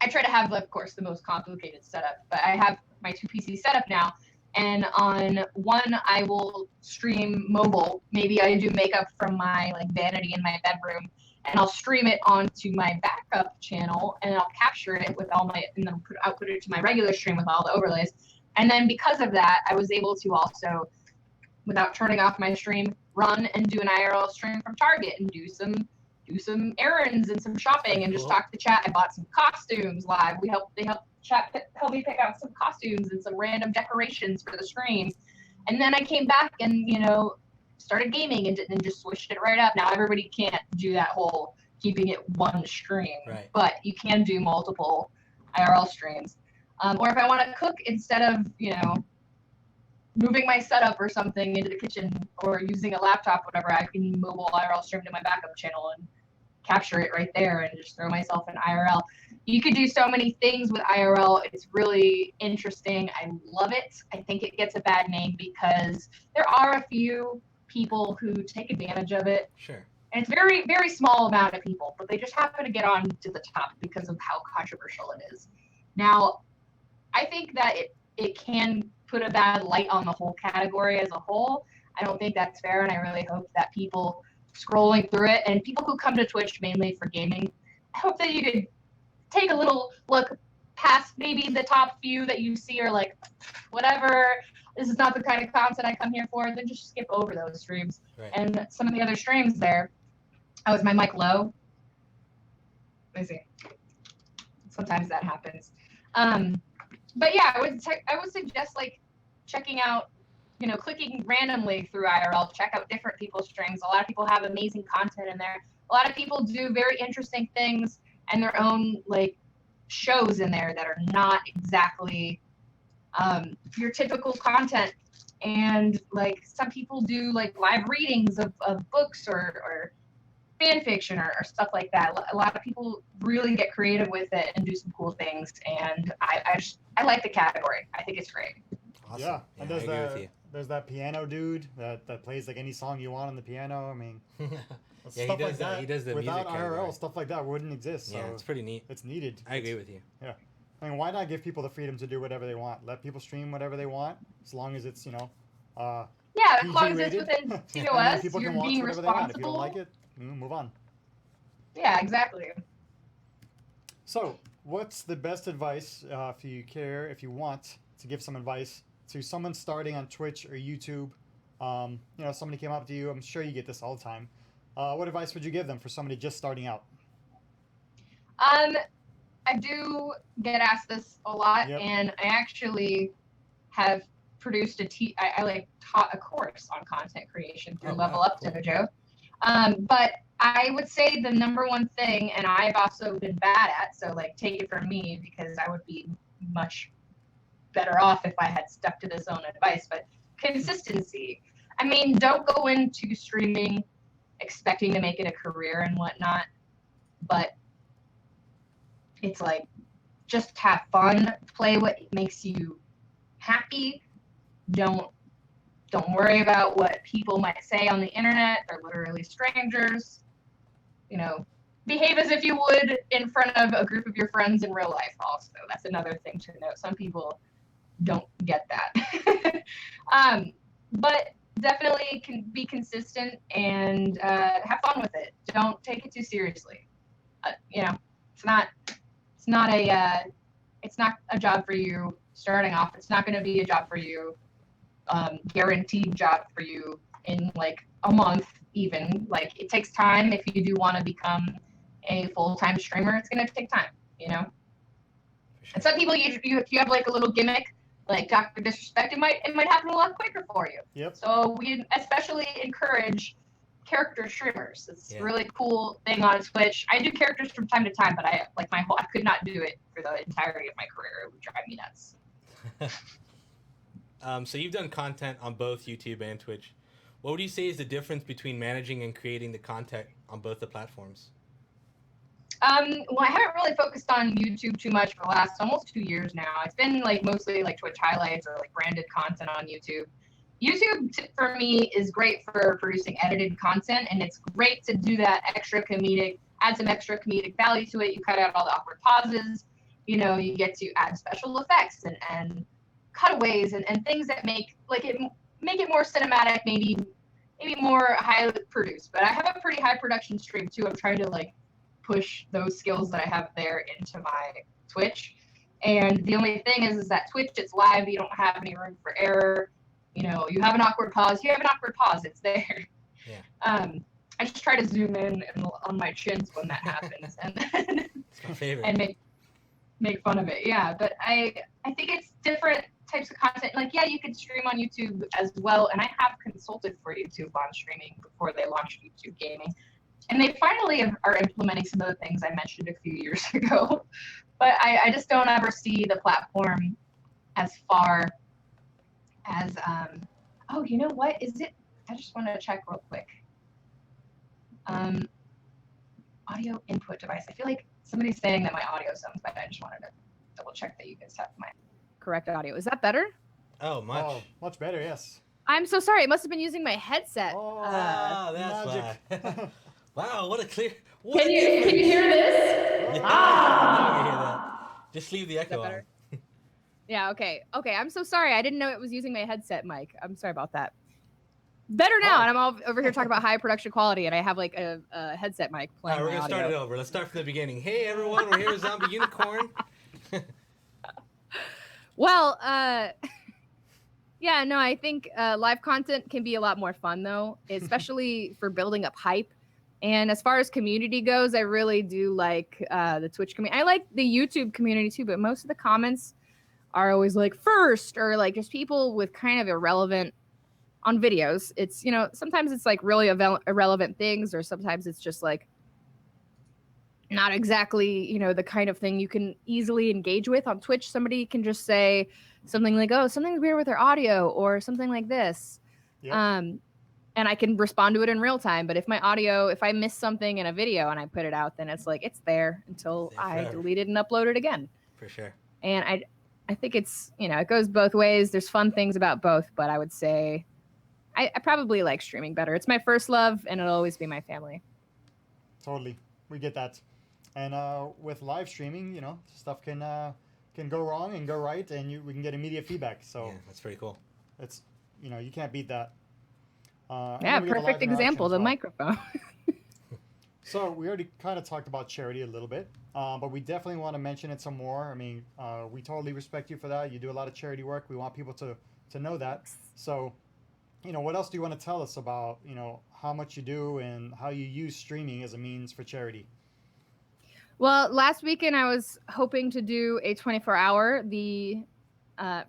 I try to have, of course, the most complicated setup, but I have my 2 PC setup now. And on one, I will stream mobile. Maybe I do makeup from my like vanity in my bedroom, and I'll stream it onto my backup channel, and I'll capture it with and then I'll put it to my regular stream with all the overlays. And then because of that, I was able to also, without turning off my stream, run and do an IRL stream from Target and do some errands and some shopping and just talk to chat. I bought some costumes live. They helped chat help me pick out some costumes and some random decorations for the stream. And then I came back and, started gaming and then just switched it right up. Now everybody can't do that whole keeping it one stream, Right. but you can do multiple IRL streams. Or if I want to cook, instead of, moving my setup or something into the kitchen or using a laptop, whatever, I can mobile IRL stream to my backup channel and capture it right there and just throw myself in IRL. You could do so many things with IRL. It's really interesting. I love it. I think it gets a bad name because there are a few people who take advantage of it. Sure. And it's very, very small amount of people, but they just happen to get on to the top because of how controversial it is. Now, I think that it can put a bad light on the whole category as a whole. I don't think that's fair, and I really hope that people scrolling through it and people who come to Twitch mainly for gaming, I hope that you could take a little look past maybe the top few that you see are like, whatever, this is not the kind of content I come here for, then just skip over those streams. Right. And some of the other streams there, oh, is my mic low? Let me see. Sometimes that happens. But yeah, I would suggest like checking out, clicking randomly through IRL, check out different people's streams. A lot of people have amazing content in there. A lot of people do very interesting things and their own like shows in there that are not exactly your typical content. And like some people do like live readings of books or fan fiction or stuff like that. A lot of people really get creative with it and do some cool things. And I like the category. I think it's great. Awesome. Yeah, and there's there's that piano dude that plays like any song you want on the piano. I mean, Yeah, stuff he does like that. He does the without music IRL, category. stuff like that wouldn't exist. So Yeah, it's pretty neat. it's needed. I agree with you. Yeah, I mean, why not give people the freedom to do whatever they want? Let people stream whatever they want, as long as it's Yeah, as long as it's PG-rated. within and then TOS, people you're can watch being whatever they want. If you responsible. don't like it, move on. Yeah, exactly. So, what's the best advice, if you want to give some advice to someone starting on Twitch or YouTube? Somebody came up to you. I'm sure you get this all the time. What advice would you give them for somebody just starting out? I do get asked this a lot, Yep. and I actually have produced I taught a course on content creation through Oh, Level wow, Up cool. Dojo. But I would say the number one thing, and I've also been bad at, so like take it from me because I would be much better off if I had stuck to this own advice, but consistency. I mean, don't go into streaming expecting to make it a career and whatnot, but it's like just have fun, play what makes you happy. Don't worry about what people might say on the internet. They're literally strangers. Behave as if you would in front of a group of your friends in real life also. That's another thing to note. Some people don't get that. But definitely can be consistent and have fun with it. Don't take it too seriously. It's not a job for you starting off. It's not going to be a job for you, guaranteed job for you in like a month even. Like it takes time. If you do want to become a full-time streamer, it's going to take time, For sure. And some people, if you have like a little gimmick, like Dr. Disrespect, it might happen a lot quicker for you. Yep. So we especially encourage character streamers. It's Yeah. a really cool thing on Twitch. I do characters from time to time, but I could not do it for the entirety of my career. It would drive me nuts. So you've done content on both YouTube and Twitch. What would you say is the difference between managing and creating the content on both the platforms? Well, I haven't really focused on YouTube too much for the last almost 2 years now. It's been like mostly like Twitch highlights or like branded content on YouTube. YouTube for me is great for producing edited content, and it's great to do that add some extra comedic value to it. You cut out all the awkward pauses. You get to add special effects and cutaways and things that make it more cinematic, maybe more highly produced. But I have a pretty high production stream too. I'm trying to like push those skills that I have there into my Twitch. And the only thing is that Twitch, it's live. You don't have any room for error. You have an awkward pause. It's there. Yeah. I just try to zoom in on my chins when that happens, and It's my favorite. and make fun of it. Yeah, but I think it's different types of content. Like, yeah, you could stream on YouTube as well. And I have consulted for YouTube on streaming before they launched YouTube gaming. And they finally are implementing some of the things I mentioned a few years ago. But I just don't ever see the platform as far as, oh, you know what? Is it? I just want to check real quick. Audio input device. I feel like somebody's saying that my audio sounds bad. I just wanted to double check that you guys have my correct audio. Is that better? Oh, much. Oh, much better, yes. I'm so sorry. It must have been using my headset. Oh, That's magic. why. Wow, what a clear. Can you hear this? Yeah, now you hear that. Just leave the Is that echo on. better? Yeah, okay. Okay, I'm so sorry. I didn't know it was using my headset mic. I'm sorry about that. Better now, and I'm all over here talking about high production quality, and I have like a headset mic All right, playing we're my gonna audio. start it over. Let's start from the beginning. Hey everyone, we're here with ZombiUnicorn. Well, yeah, no, I think live content can be a lot more fun though, especially for building up hype. And as far as community goes, I really do like the Twitch community. I like the YouTube community too, but most of the comments are always like first or like just people with kind of irrelevant on videos. It's, you know, sometimes it's like really irrelevant things, or sometimes it's just like not exactly, you know, the kind of thing you can easily engage with on Twitch. Somebody can just say something like, oh, something's weird with their audio or something like this. Yep. And I can respond to it in real time. But if my audio, if I miss something in a video and I put it out, then it's like, it's there until It's there I forever. delete it and upload it again. For sure. And I think it's, you know, it goes both ways. There's fun things about both, but I would say I probably like streaming better. It's my first love, and it'll always be my family. Totally, we get that. And with live streaming, you know, stuff can go wrong and go right, and we can get immediate feedback. So Yeah, that's pretty cool. it's, you know, you can't beat that. And Yeah, then we get the live perfect interaction example, as the well. microphone. So we already kind of talked about charity a little bit, but we definitely want to mention it some more. I mean, we totally respect you for that. You do a lot of charity work. We want people to know that. So, you know, what else do you want to tell us about, you know, how much you do and how you use streaming as a means for charity? Well, last weekend I was hoping to do a 24-hour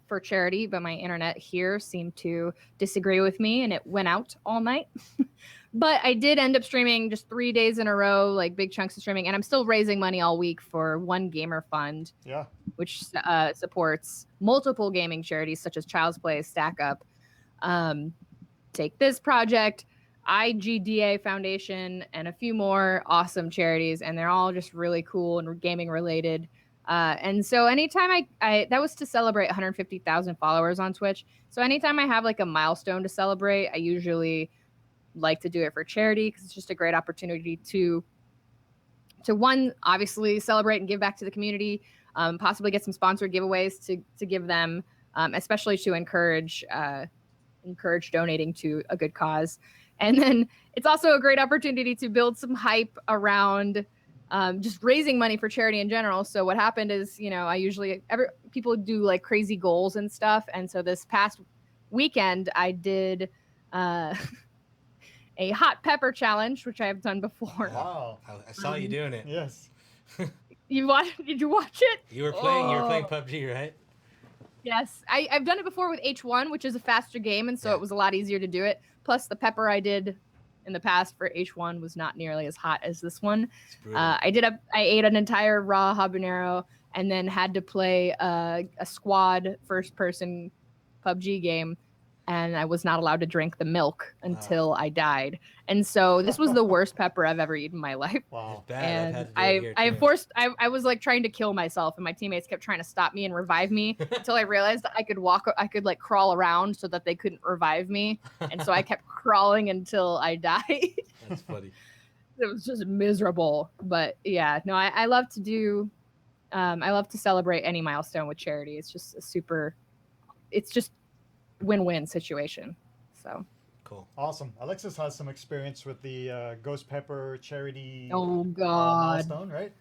for charity, but my internet here seemed to disagree with me, and it went out all night. But I did end up streaming just 3 days in a row, like big chunks of streaming, and I'm still raising money all week for One Gamer Fund, Yeah. which supports multiple gaming charities such as Child's Play, Stack Up, Take This Project, IGDA Foundation, and a few more awesome charities, and they're all just really cool and gaming related. And so anytime I that was to celebrate 150,000 followers on Twitch. So anytime I have like a milestone to celebrate, I usually like to do it for charity because it's just a great opportunity to one, obviously celebrate and give back to the community, possibly get some sponsored giveaways to give them, especially to encourage donating to a good cause. And then it's also a great opportunity to build some hype around just raising money for charity in general. So what happened is, you know, people do like crazy goals and stuff. And so this past weekend I did a hot pepper challenge, which I have done before. Wow. I saw you doing it. Yes. Did you watch it? You were playing Oh. PUBG, right? Yes, I've done it before with H1, which is a faster game, and so Yeah. it was a lot easier to do it. Plus, the pepper I did in the past for H1 was not nearly as hot as this one. It's brutal. I ate an entire raw habanero and then had to play a squad first-person PUBG game, and I was not allowed to drink the milk until I died. And so this was the worst pepper I've ever eaten in my life. Wow. It's bad. And I've had to do it here, too. I was like trying to kill myself, and my teammates kept trying to stop me and revive me until I realized that I could like crawl around so that they couldn't revive me. And so I kept crawling until I died. That's funny. It was just miserable. But yeah, no, I love to do, I love to celebrate any milestone with charity. It's just it's just win-win situation. So. Cool. Awesome. Alexis has some experience with the Ghost Pepper charity Oh God. milestone, right?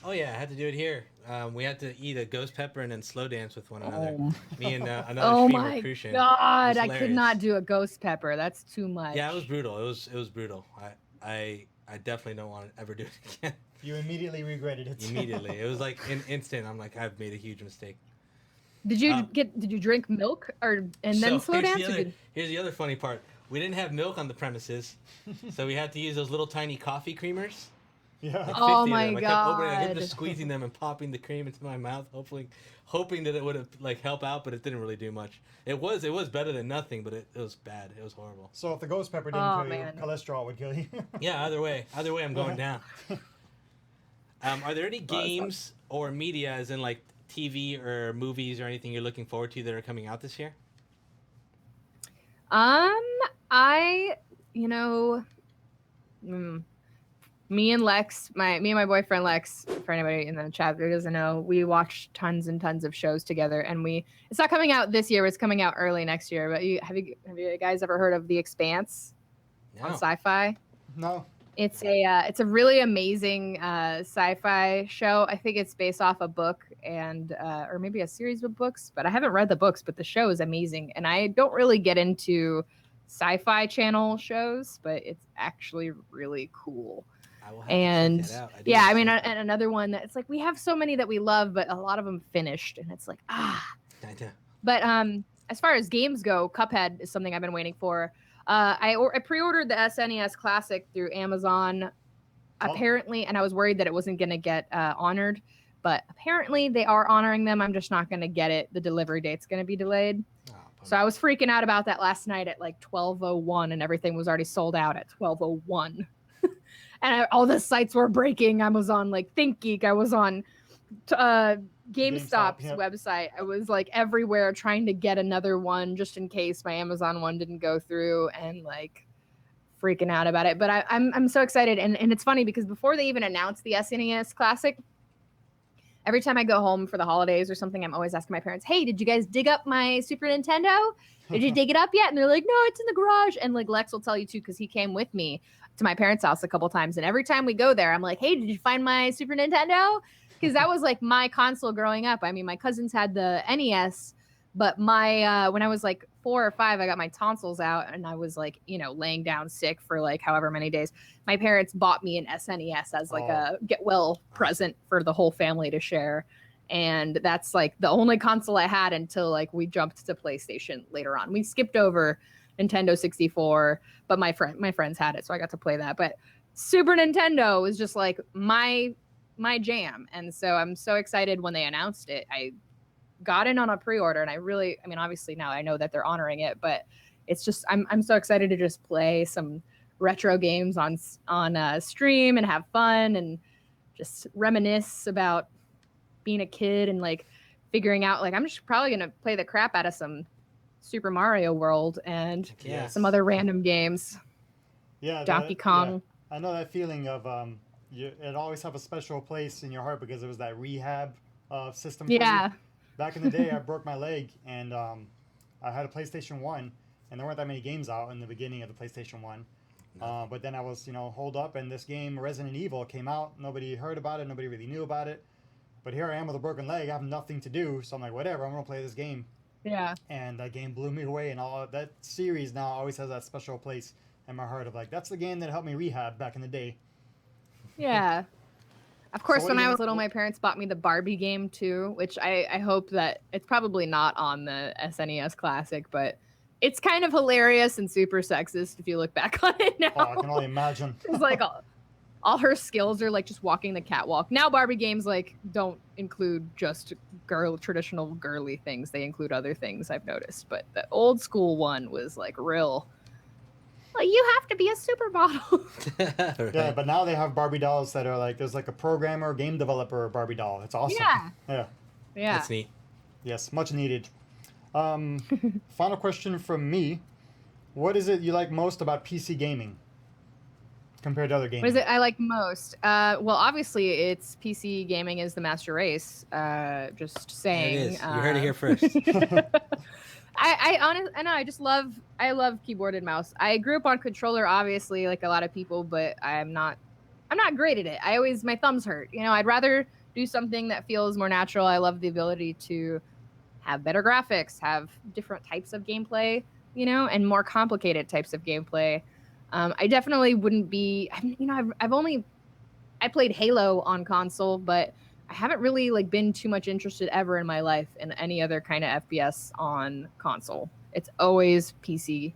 Oh yeah, I had to do it here. We had to eat a ghost pepper and then slow dance with one another. Oh. Me and another Oh streamer, my Crucian. God, It was I could not hilarious. do a ghost pepper. That's too much. Yeah, it was brutal. It was brutal. I definitely don't want to ever do it again. You immediately regretted it. Immediately, it was like instant. I'm like, I've made a huge mistake. Did you drink milk and then slow dance? Here's the other funny part. We didn't have milk on the premises, so we had to use those little tiny coffee creamers. Yeah. Like 50 Oh my of them. I kept opening, I kept God. just squeezing them and popping the cream into my mouth, hoping that it would have like help out, but it didn't really do much. It was better than nothing, but it was bad. It was horrible. So if the ghost pepper didn't Oh, kill man. you, cholesterol would kill you. Yeah, either way, I'm going down. Are there any games or media, as in like TV or movies or anything you're looking forward to that are coming out this year? Me and Lex, me and my boyfriend Lex, for anybody in the chat who doesn't know, we watch tons and tons of shows together, and it's not coming out this year, but it's coming out early next year. But have you guys ever heard of The Expanse on Sci-Fi? No. It's a really amazing sci-fi show. I think it's based off a book and or maybe a series of books, but I haven't read the books. But the show is amazing, and I don't really get into sci-fi channel shows, but it's actually really cool. I will have And to check that out. yeah, I mean, and another one that it's like we have so many that we love, but a lot of them finished, and it's like But as far as games go, Cuphead is something I've been waiting for. I pre-ordered the SNES Classic through Amazon, apparently, and I was worried that it wasn't going to get honored, but apparently they are honoring them. I'm just not going to get it. The delivery date's going to be delayed. So I was freaking out about that last night at like 12:01, and everything was already sold out at 12:01. And all the sites were breaking. I was on like ThinkGeek. I was on GameStop's website. I was like everywhere trying to get another one just in case my Amazon one didn't go through, and like freaking out about it. But I'm so excited. And it's funny because before they even announced the SNES Classic, every time I go home for the holidays or something, I'm always asking my parents, hey, did you guys dig up my Super Nintendo? Did you dig it up yet? And they're like, no, it's in the garage. And like Lex will tell you too, because he came with me to my parents' house a couple times. And every time we go there, I'm like, hey, did you find my Super Nintendo? Because that was like my console growing up. I mean, my cousins had the NES, but my when I was like 4 or 5, I got my tonsils out and I was like, laying down sick for like however many days. My parents bought me an SNES as like a get well present for the whole family to share. And that's like the only console I had until like we jumped to PlayStation later on. We skipped over Nintendo 64, but my friends had it, so I got to play that. But Super Nintendo was just like my jam. And so I'm so excited when they announced it. I got in on a pre-order, and I mean, obviously now I know that they're honoring it, but it's just I'm so excited to just play some retro games on stream and have fun and just reminisce about being a kid and like figuring out like I'm just probably gonna play the crap out of some Super Mario World and some other random games. Yeah, Donkey Kong. Yeah. I know that feeling of it always have a special place in your heart because it was that rehab system. Yeah. Back in the day, I broke my leg, and I had a PlayStation 1, and there weren't that many games out in the beginning of the PlayStation 1. No. But then I was, holed up, and this game, Resident Evil, came out. Nobody heard about it. Nobody really knew about it. But here I am with a broken leg. I have nothing to do, so I'm like, whatever, I'm going to play this game. Yeah. And that game blew me away, and all that series now always has that special place in my heart of like, that's the game that helped me rehab back in the day. Yeah. Of course, when I was little, my parents bought me the Barbie game too, which I hope that it's probably not on the SNES Classic, but it's kind of hilarious and super sexist if you look back on it now. Oh, I can only imagine. It's like all her skills are like just walking the catwalk. Now Barbie games like don't include just traditional girly things. They include other things, I've noticed. But the old school one was like real. Like, you have to be a supermodel. Right. Yeah, but now they have Barbie dolls that are like, there's like a programmer, game developer Barbie doll. It's awesome. Yeah. That's neat. Yes, much needed. Final question from me. What is it you like most about PC gaming compared to other gaming? What is it I like most? Well, obviously, it's PC gaming is the master race. Just saying. It is. You heard it here first. I love keyboard and mouse. I grew up on controller, obviously, like a lot of people, but I'm not great at it. My thumbs hurt. I'd rather do something that feels more natural. I love the ability to have better graphics, have different types of gameplay, and more complicated types of gameplay. I definitely wouldn't be, I played Halo on console, but I haven't really like been too much interested ever in my life in any other kind of FPS on console. It's always PC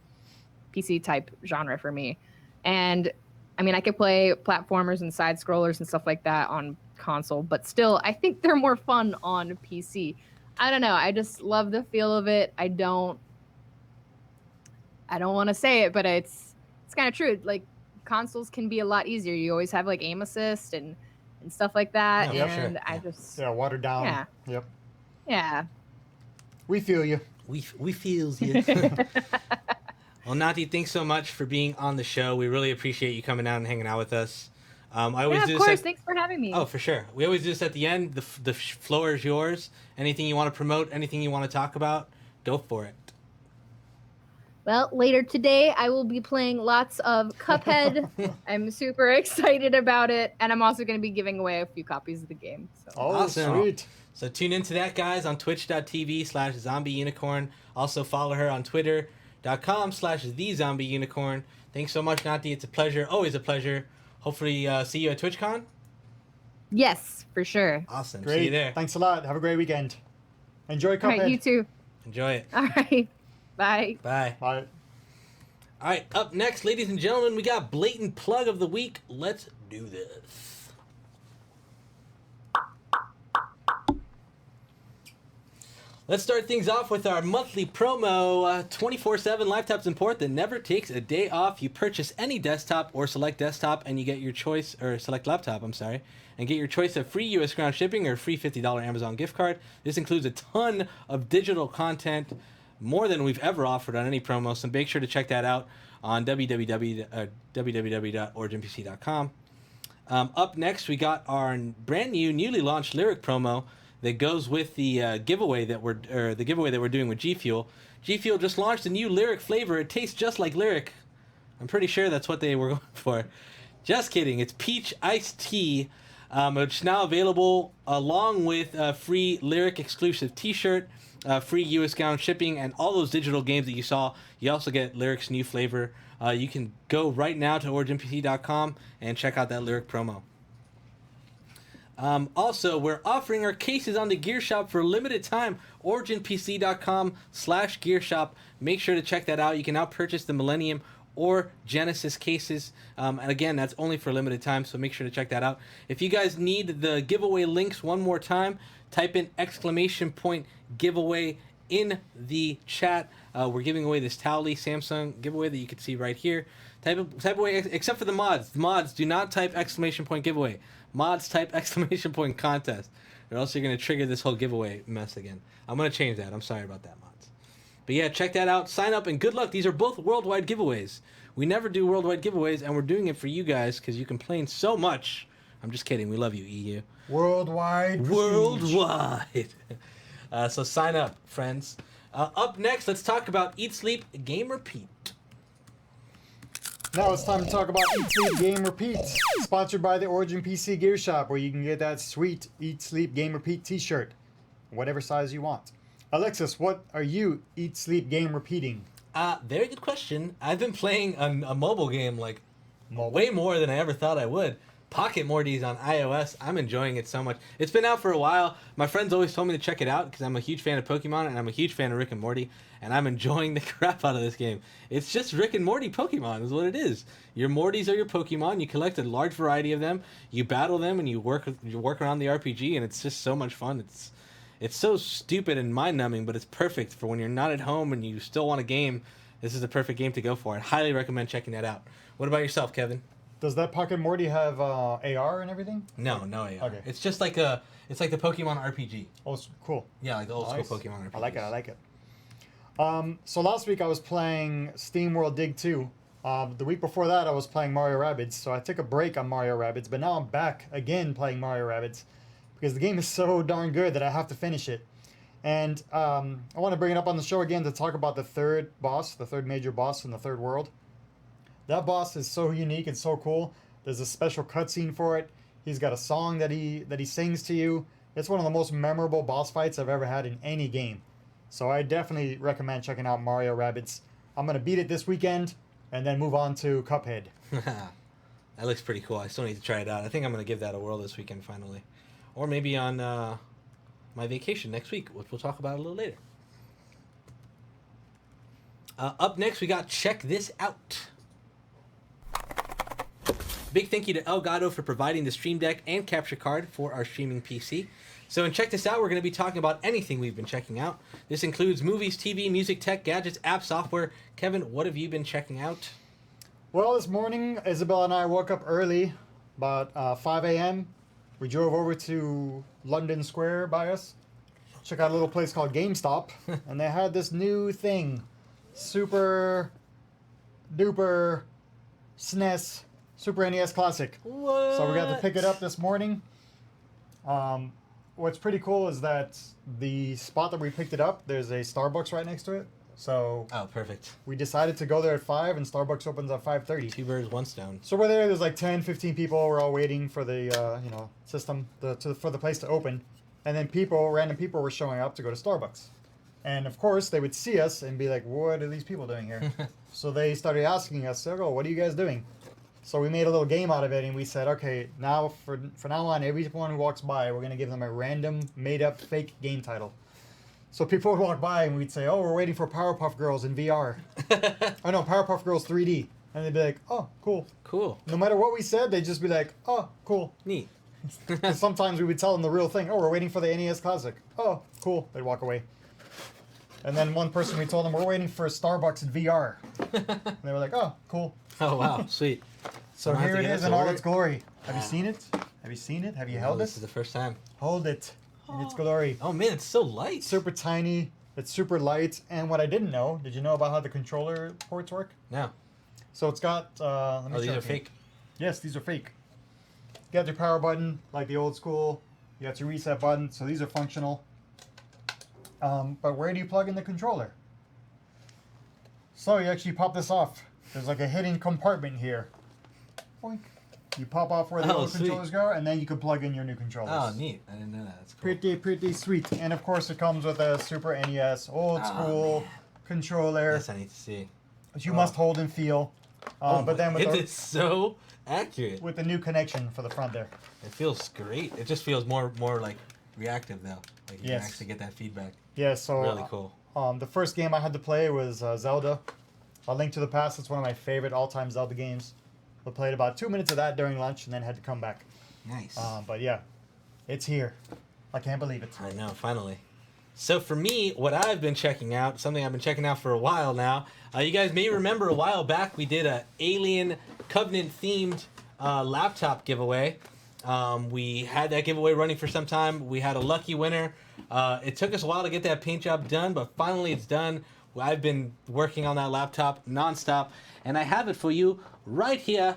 type genre for me. And I mean, I could play platformers and side scrollers and stuff like that on console, but still, I think they're more fun on PC. I don't know. I just love the feel of it. I don't want to say it, but it's kind of true. Like consoles can be a lot easier. You always have like aim assist and stuff like that. Yeah, for and sure. I Yeah. just watered down. Yeah. Yep. yeah. We feel you. We feels you. Well, Nati, thanks so much for being on the show. We really appreciate you coming out and hanging out with us. I always Yeah, do of this course. at- Thanks for having me. Oh, for sure. We always do this at the end. The floor is yours. Anything you want to promote, anything you want to talk about, go for it. Well, later today, I will be playing lots of Cuphead. I'm super excited about it. And I'm also going to be giving away a few copies of the game. So. Oh, Awesome. sweet. So tune into that, guys, on twitch.tv/ZombiUnicorn. Also follow her on twitter.com/TheZombiUnicorn. Thanks so much, Nati. It's a pleasure. Always a pleasure. Hopefully see you at TwitchCon. Yes, for sure. Awesome. Great. See you there. Thanks a lot. Have a great weekend. Enjoy Cuphead. All right, you too. Enjoy it. All right. Bye. Bye. Bye. All right, up next, ladies and gentlemen, we got Blatant Plug of the Week. Let's do this. Let's start things off with our monthly promo, 24/7 laptop support that never takes a day off. You purchase any desktop or select desktop and you get your choice, or select laptop, I'm sorry, and get your choice of free US ground shipping or free $50 Amazon gift card. This includes a ton of digital content, more than we've ever offered on any promo, so make sure to check that out on www.originpc.com. Up next, we got our brand new, newly launched Lyric promo that goes with the giveaway that we're doing with G Fuel. G Fuel just launched a new Lyric flavor. It tastes just like Lyric. I'm pretty sure that's what they were going for. Just kidding. It's peach iced tea, which is now available along with a free Lyric exclusive T-shirt, free US ground shipping, and all those digital games that you saw. You also get Lyric's new flavor. You can go right now to originpc.com and check out that Lyric promo. Also, we're offering our cases on the Gear Shop for a limited time. originpc.com/Gear Shop. Make sure to check that out. You can now purchase the Millennium or Genesis cases. And again, that's only for a limited time, so make sure to check that out. If you guys need the giveaway links one more time, type in !giveaway in the chat. We're giving away this Towley Samsung giveaway that you can see right here. Type away, except for the mods. The mods, do not type !giveaway. Mods, type !contest, or else you're going to trigger this whole giveaway mess again. I'm going to change that. I'm sorry about that, mods. But yeah, check that out. Sign up and good luck. These are both worldwide giveaways. We never do worldwide giveaways, and we're doing it for you guys because you complain so much. I'm just kidding. We love you, EU. Worldwide. prestige. Worldwide. So sign up, friends. Up next, let's talk about Eat, Sleep, Game, Repeat. Now it's time to talk about Eat, Sleep, Game, Repeat. Sponsored by the Origin PC Gear Shop, where you can get that sweet Eat, Sleep, Game, Repeat t-shirt. Whatever size you want. Alexis, what are you Eat, Sleep, Game, repeating? Very good question. I've been playing a mobile game like Mobile? way more than I ever thought I would. Pocket Morty's on iOS. I'm enjoying it so much. It's been out for a while. My friends always told me to check it out because I'm a huge fan of Pokemon and I'm a huge fan of Rick and Morty, and I'm enjoying the crap out of this game. It's just Rick and Morty Pokemon is what it is. Your Mortys are your Pokemon. You collect a large variety of them. You battle them and you work around the RPG, and it's just so much fun. It's so stupid and mind-numbing, but it's perfect for when you're not at home and you still want a game. This is the perfect game to go for. I highly recommend checking that out. What about yourself, Kevin? Does that Pocket Morty have AR and everything? No AR. Okay. It's just like the Pokemon RPG. Oh, it's cool. Yeah, like the old Nice. school Pokemon RPG. I like it. So last week I was playing Steam World Dig 2. The week before that I was playing Mario Rabbids. So I took a break on Mario Rabbids, but now I'm back again playing Mario Rabbids because the game is so darn good that I have to finish it. And I want to bring it up on the show again to talk about the third major boss in the third world. That boss is so unique and so cool. There's a special cutscene for it. He's got a song that he sings to you. It's one of the most memorable boss fights I've ever had in any game. So I definitely recommend checking out Mario Rabbids. I'm going to beat it this weekend and then move on to Cuphead. That looks pretty cool. I still need to try it out. I think I'm going to give that a whirl this weekend finally. or maybe on my vacation next week, which we'll talk about a little later. Up next, we got Check This Out. Big thank you to Elgato for providing the Stream Deck and capture card for our streaming PC. So in Check This Out, we're going to be talking about anything we've been checking out. This includes movies, TV, music, tech, gadgets, apps, software. Kevin, what have you been checking out? Well, this morning, Isabel and I woke up early, about 5 a.m. We drove over to London Square by us, check out a little place called GameStop, and they had this new thing, Super Duper SNES Super NES Classic. What? So we got to pick it up this morning. What's pretty cool is that the spot that we picked it up, there's a Starbucks right next to it. So Oh, perfect. we decided to go there at 5, and Starbucks opens at 5:30. 2 birds, 1 stone. So we're there. There's like 10, 15 people. We're all waiting for the system for the place to open, and then random people were showing up to go to Starbucks, and of course they would see us and be like, "What are these people doing here?" So they started asking us, "Oh, what are you guys doing?" So we made a little game out of it, and we said, "Okay, now for now on, everyone who walks by, we're gonna give them a random, made-up, fake game title." So people would walk by and we'd say, "Oh, we're waiting for Powerpuff Girls in VR." Oh no, Powerpuff Girls 3D. And they'd be like, "Oh, cool." Cool. No matter what we said, they'd just be like, "Oh, cool." Neat. 'Cause sometimes we would tell them the real thing. "Oh, we're waiting for the NES Classic." "Oh, cool." They'd walk away. And then one person, we told them, "We're waiting for Starbucks in VR." And they were like, "Oh, cool." Oh, wow. Sweet. So I'll have here to it get is that in to all order. its glory. Have you Ah. seen it? Have you seen it? Have you No, held this it? is the first time. Hold it in its glory. Oh, man, it's so light. Super tiny. It's super light. And what I didn't know, did you know about how the controller ports work? No. So it's got, let me Oh, these show are you. fake. Yes, these are fake. You got your power button, like the old school. You got your reset button, so these are functional. But where do you plug in the controller? So you actually pop this off. There's like a hidden compartment here. Boink. You pop off where the Oh, old sweet. controllers go, and then you can plug in your new controllers. Oh, neat. I didn't know that. That's cool. Pretty sweet. And of course, it comes with a Super NES, old Oh, school man. controller, Yes, I need to see. which you Oh. must hold and feel. Oh, But then with it the, is so accurate. with the new connection for the front there. It feels great. It just feels more like reactive though. Like you Yes. can actually get that feedback. Yeah, so Really cool. the first game I had to play was Zelda, A Link to the Past. It's one of my favorite all-time Zelda games. I played about 2 minutes of that during lunch and then had to come back. Nice. But yeah, it's here. I can't believe it. I know, finally. So for me, what I've been checking out, something I've been checking out for a while now. You guys may remember a while back we did a Alien Covenant themed laptop giveaway. We had that giveaway running for some time. We had a lucky winner. It took us a while to get that paint job done, but finally it's done. I've been working on that laptop nonstop, and I have it for you right here.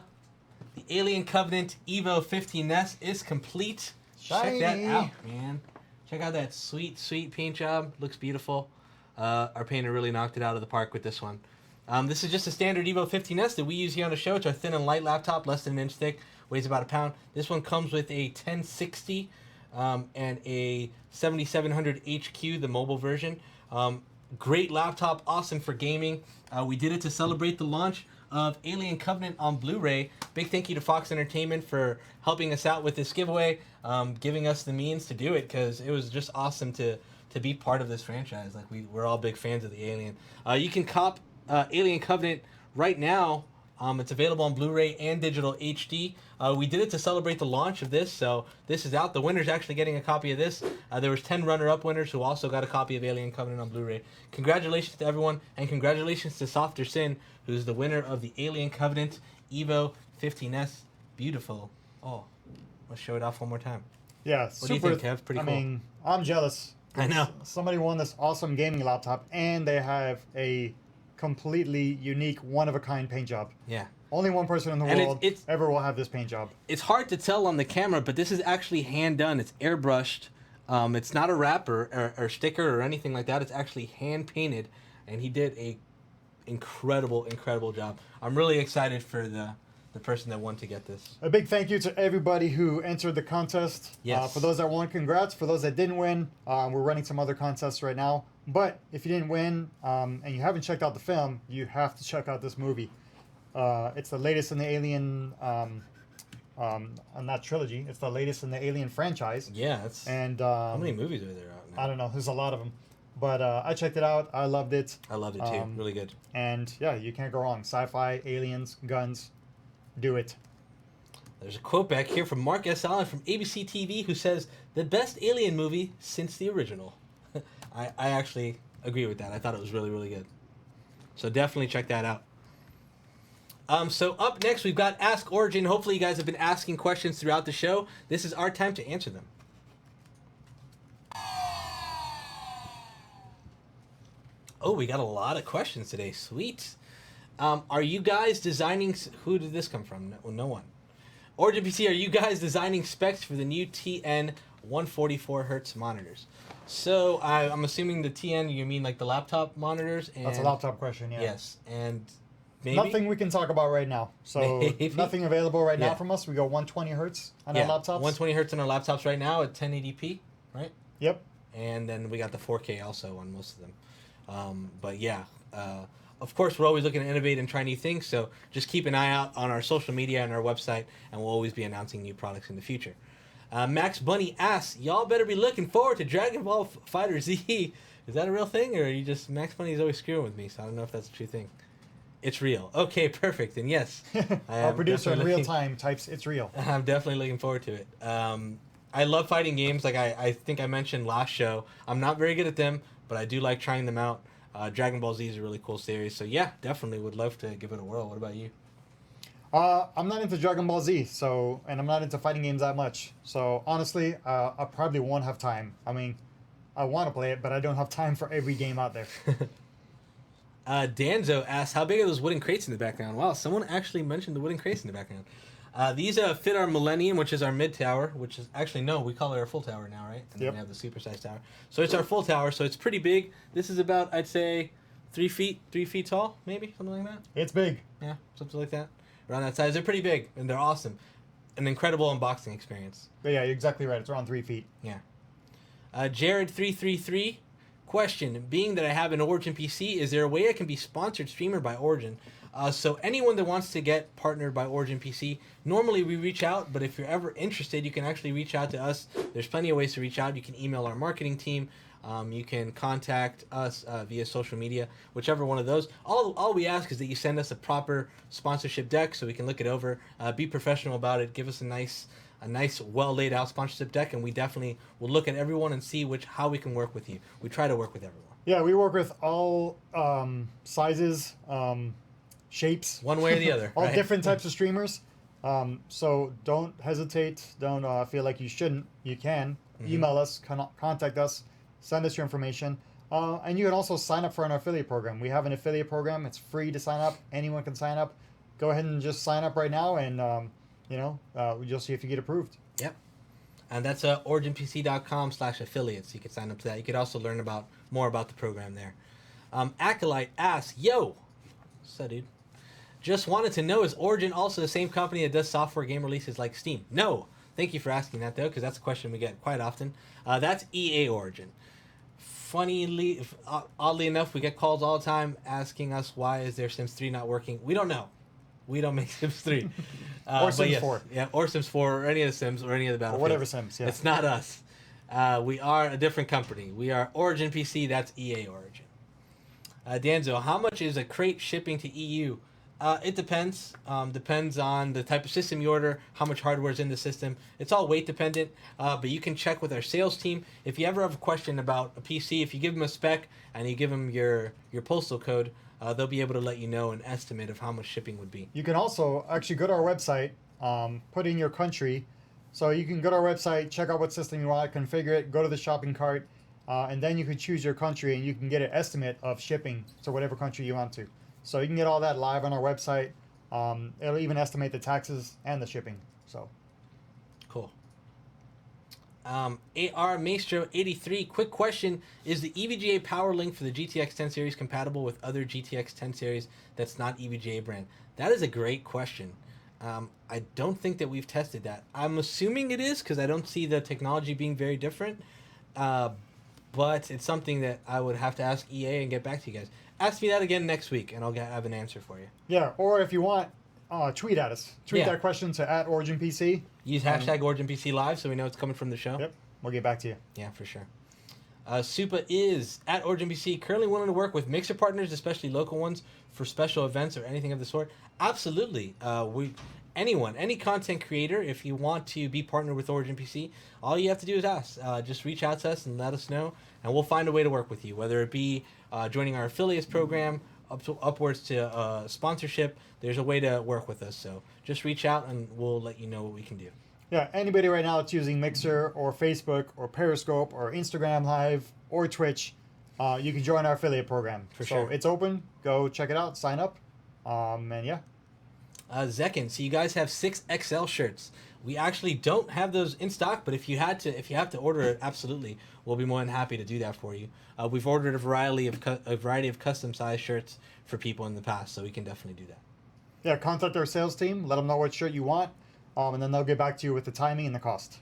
The Alien Covenant Evo 15S is complete. Shiny. Check that out, man. Check out that sweet, sweet paint job. Looks beautiful. Our painter really knocked it out of the park with this one. This is just a standard Evo 15S that we use here on the show. It's our thin and light laptop, less than an inch thick, weighs about a pound. This one comes with a 1060 and a 7700 HQ, the mobile version. Great laptop, awesome for gaming. We did it to celebrate the launch of Alien Covenant on Blu-ray. Big thank you to Fox Entertainment for helping us out with this giveaway, giving us the means to do it, because it was just awesome to be part of this franchise. Like we're all big fans of the Alien. You can cop Alien Covenant right now. It's available on Blu-ray and digital HD. We did it to celebrate the launch of this, so this is out. The winner's actually getting a copy of this. There was 10 runner-up winners who also got a copy of Alien Covenant on Blu-ray. Congratulations to everyone, and congratulations to Softer Sin, who's the winner of the Alien Covenant Evo 15S. Beautiful. Oh, let's show it off one more time. Yeah, What do you think, Kev? Pretty I cool. mean, I'm jealous. I know. Somebody won this awesome gaming laptop, and they have a completely unique, one-of-a-kind paint job. Yeah. Only one person in the And world it's- ever will have this paint job. It's hard to tell on the camera, but this is actually hand done. It's airbrushed. It's not a wrapper or sticker or anything like that. It's actually hand painted, and he did a incredible job. I'm really excited for the person that won to get this. A big thank you to everybody who entered the contest. Yes. For those that won, congrats. For those that didn't win, we're running some other contests right now. But if you didn't win and you haven't checked out the film, you have to check out this movie. It's the latest in the Alien on that trilogy. It's the latest in the Alien franchise. Yeah, that's And how many movies are there out now? I don't know. There's a lot of them. But I checked it out. I loved it. I loved it too. Really good. And yeah, you can't go wrong. Sci-fi, aliens, guns. Do it. There's a quote back here from Mark S. Allen from ABC TV who says, "The best Alien movie since the original." I actually agree with that. I thought it was really, really good. So definitely check that out. So up next, we've got Ask Origin. Hopefully you guys have been asking questions throughout the show. This is our time to answer them. Oh, we got a lot of questions today. Sweet. Are you guys designing... Who did this come from? No one. Origin PC, are you guys designing specs for the new TN 144Hz monitors? So I'm assuming the TN, you mean like the laptop monitors? And That's a laptop question, yeah. Yes, and maybe... Nothing we can talk about right now. So Maybe. nothing available right Yeah. now from us. We go 120 hertz on yeah, our laptops. 120 hertz on our laptops right now at 1080p, right? Yep. And then we got the 4K also on most of them. But yeah, of course, we're always looking to innovate and try new things. So just keep an eye out on our social media and our website, and we'll always be announcing new products in the future. Max Bunny asks, y'all better be looking forward to Dragon Ball Fighter Z. Is that a real thing, or are you just... Max Bunny is always screwing with me, so I don't know if that's a true thing. It's real. Okay, perfect. And yes, I Our am producer in definitely real time types it's real. I'm definitely looking forward to it. I love fighting games. Like I think I mentioned last show, I'm not very good at them, but I do like trying them out. Dragon Ball Z is a really cool series, so yeah, definitely would love to give it a whirl. What about you? I'm not into Dragon Ball Z, and I'm not into fighting games that much. So honestly, I probably won't have time. I mean, I want to play it, but I don't have time for every game out there. Danzo asks, how big are those wooden crates in the background? Wow, someone actually mentioned the wooden crates in the background. These fit our Millennium, which is our mid tower, which is actually, no, we call it our full tower now, right? And Yep. then we have the supersized tower. So it's our full tower, so it's pretty big. This is about, I'd say, 3 feet tall, maybe, something like that. It's big. Yeah, something like that. Around that size. They're pretty big, and they're awesome. An incredible unboxing experience. But yeah, you're exactly right. It's around 3 feet. Yeah. Jared333, question, being that I have an Origin PC, is there a way I can be sponsored streamer by Origin? So anyone that wants to get partnered by Origin PC, normally we reach out, but if you're ever interested, you can actually reach out to us. There's plenty of ways to reach out. You can email our marketing team. You can contact us via social media, whichever one of those. All we ask is that you send us a proper sponsorship deck so we can look it over, be professional about it, give us a nice well laid out sponsorship deck, and we definitely will look at everyone and see how we can work with you. We try to work with everyone. Yeah, we work with all sizes, shapes. One way or the other. All right? different types of streamers. So don't hesitate. Don't feel like you shouldn't. You can. Email us, contact us, send us your information. And you can also sign up for an affiliate program. We have an affiliate program. It's free to sign up. Anyone can sign up. Go ahead and just sign up right now, and you'll see if you get approved. Yep. And that's originpc.com/affiliates. You can sign up to that. You could also learn more about the program there. Acolyte asks, yo, what's up, dude? Just wanted to know, is Origin also the same company that does software game releases like Steam? No. Thank you for asking that, though, because that's a question we get quite often. That's EA Origin. Oddly enough, we get calls all the time asking us, why is their Sims 3 not working? We don't know. We don't make Sims 3. Or Sims 4. Yeah, or Sims 4, or any of the Sims, or any of the Battlefield. Or whatever Sims, yeah. It's not us. We are a different company. We are Origin PC, that's EA Origin. Danzo, how much is a crate shipping to EU? It depends. Depends on the type of system you order, how much hardware is in the system. It's all weight dependent, but you can check with our sales team. If you ever have a question about a PC, if you give them a spec and you give them your postal code, they'll be able to let you know an estimate of how much shipping would be. You can also actually go to our website, put in your country. So you can go to our website, check out what system you want, configure it, go to the shopping cart, and then you can choose your country and you can get an estimate of shipping to whatever country you want to. So you can get all that live on our website. It'll even estimate the taxes and the shipping. So cool. AR Maestro 83, quick question, is the EVGA power link for the GTX 10 series compatible with other GTX 10 series that's not EVGA brand? That is a great question. I don't think that we've tested that. I'm assuming it is because I don't see the technology being very different. But it's something that I would have to ask EA and get back to you guys. Ask me that again next week, and I'll have an answer for you. yeah, or if you want, tweet at us. Tweet Yeah. that question to @OriginPC. Use hashtag OriginPCLive so we know it's coming from the show. Yep, we'll get back to you. Yeah, for sure. Supa is at OriginPC currently willing to work with mixer partners, especially local ones, for special events or anything of the sort. Absolutely. Any content creator, if you want to be partnered with OriginPC, all you have to do is ask. Just reach out to us and let us know, and we'll find a way to work with you, whether it be joining our affiliates program, upwards to sponsorship. There's a way to work with us, so just reach out and we'll let you know what we can do. Yeah, anybody right now that's using Mixer or Facebook or Periscope or Instagram Live or Twitch, you can join our affiliate program. For so sure. it's open. Go check it out. Sign up. And yeah. Zekin, so you guys have 6XL shirts. We actually don't have those in stock, but if you have to order it, absolutely, we'll be more than happy to do that for you. We've ordered a variety of custom size shirts for people in the past, so we can definitely do that. Yeah, contact our sales team. Let them know what shirt you want, and then they'll get back to you with the timing and the cost.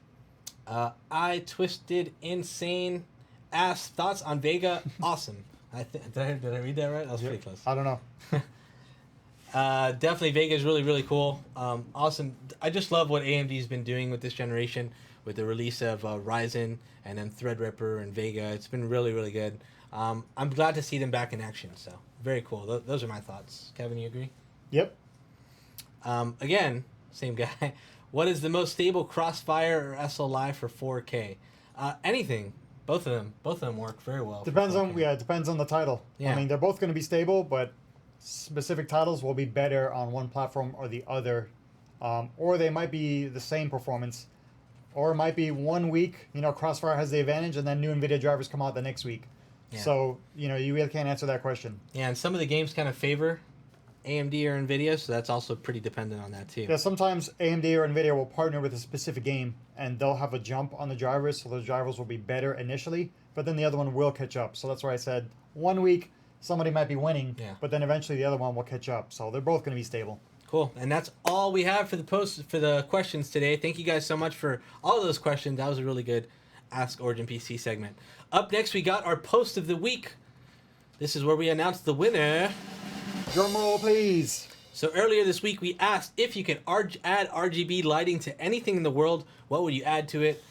I Twisted Insane asked thoughts on Vega. Awesome. Did I read that right? That was pretty close. I don't know. Definitely Vega is really, really cool. Awesome. I just love what AMD's been doing with this generation with the release of Ryzen and then Threadripper and Vega. It's been really, really good. I'm glad to see them back in action. So very cool. Those are my thoughts. Kevin, you agree? Yep. Again, same guy. What is the most stable Crossfire or SL Live for 4K? Anything. Both of them work very well. Depends for on 4K. it depends on the title. Yeah. I mean, they're both going to be stable, but specific titles will be better on one platform or the other, or they might be the same performance, or it might be 1 week. Crossfire has the advantage, and then new NVIDIA drivers come out the next week. Yeah. So you really can't answer that question. Yeah, and some of the games kind of favor AMD or NVIDIA, so that's also pretty dependent on that too. Yeah, sometimes AMD or NVIDIA will partner with a specific game, and they'll have a jump on the drivers, so those drivers will be better initially, but then the other one will catch up. So that's why I said 1 week, somebody might be winning, Yeah. but then eventually the other one will catch up. So they're both going to be stable. Cool, and that's all we have for the questions today. Thank you guys so much for all of those questions. That was a really good Ask Origin PC segment. Up next, we got our post of the week. This is where we announce the winner. Drum roll, please. So earlier this week, we asked if you could add RGB lighting to anything in the world, what would you add to it?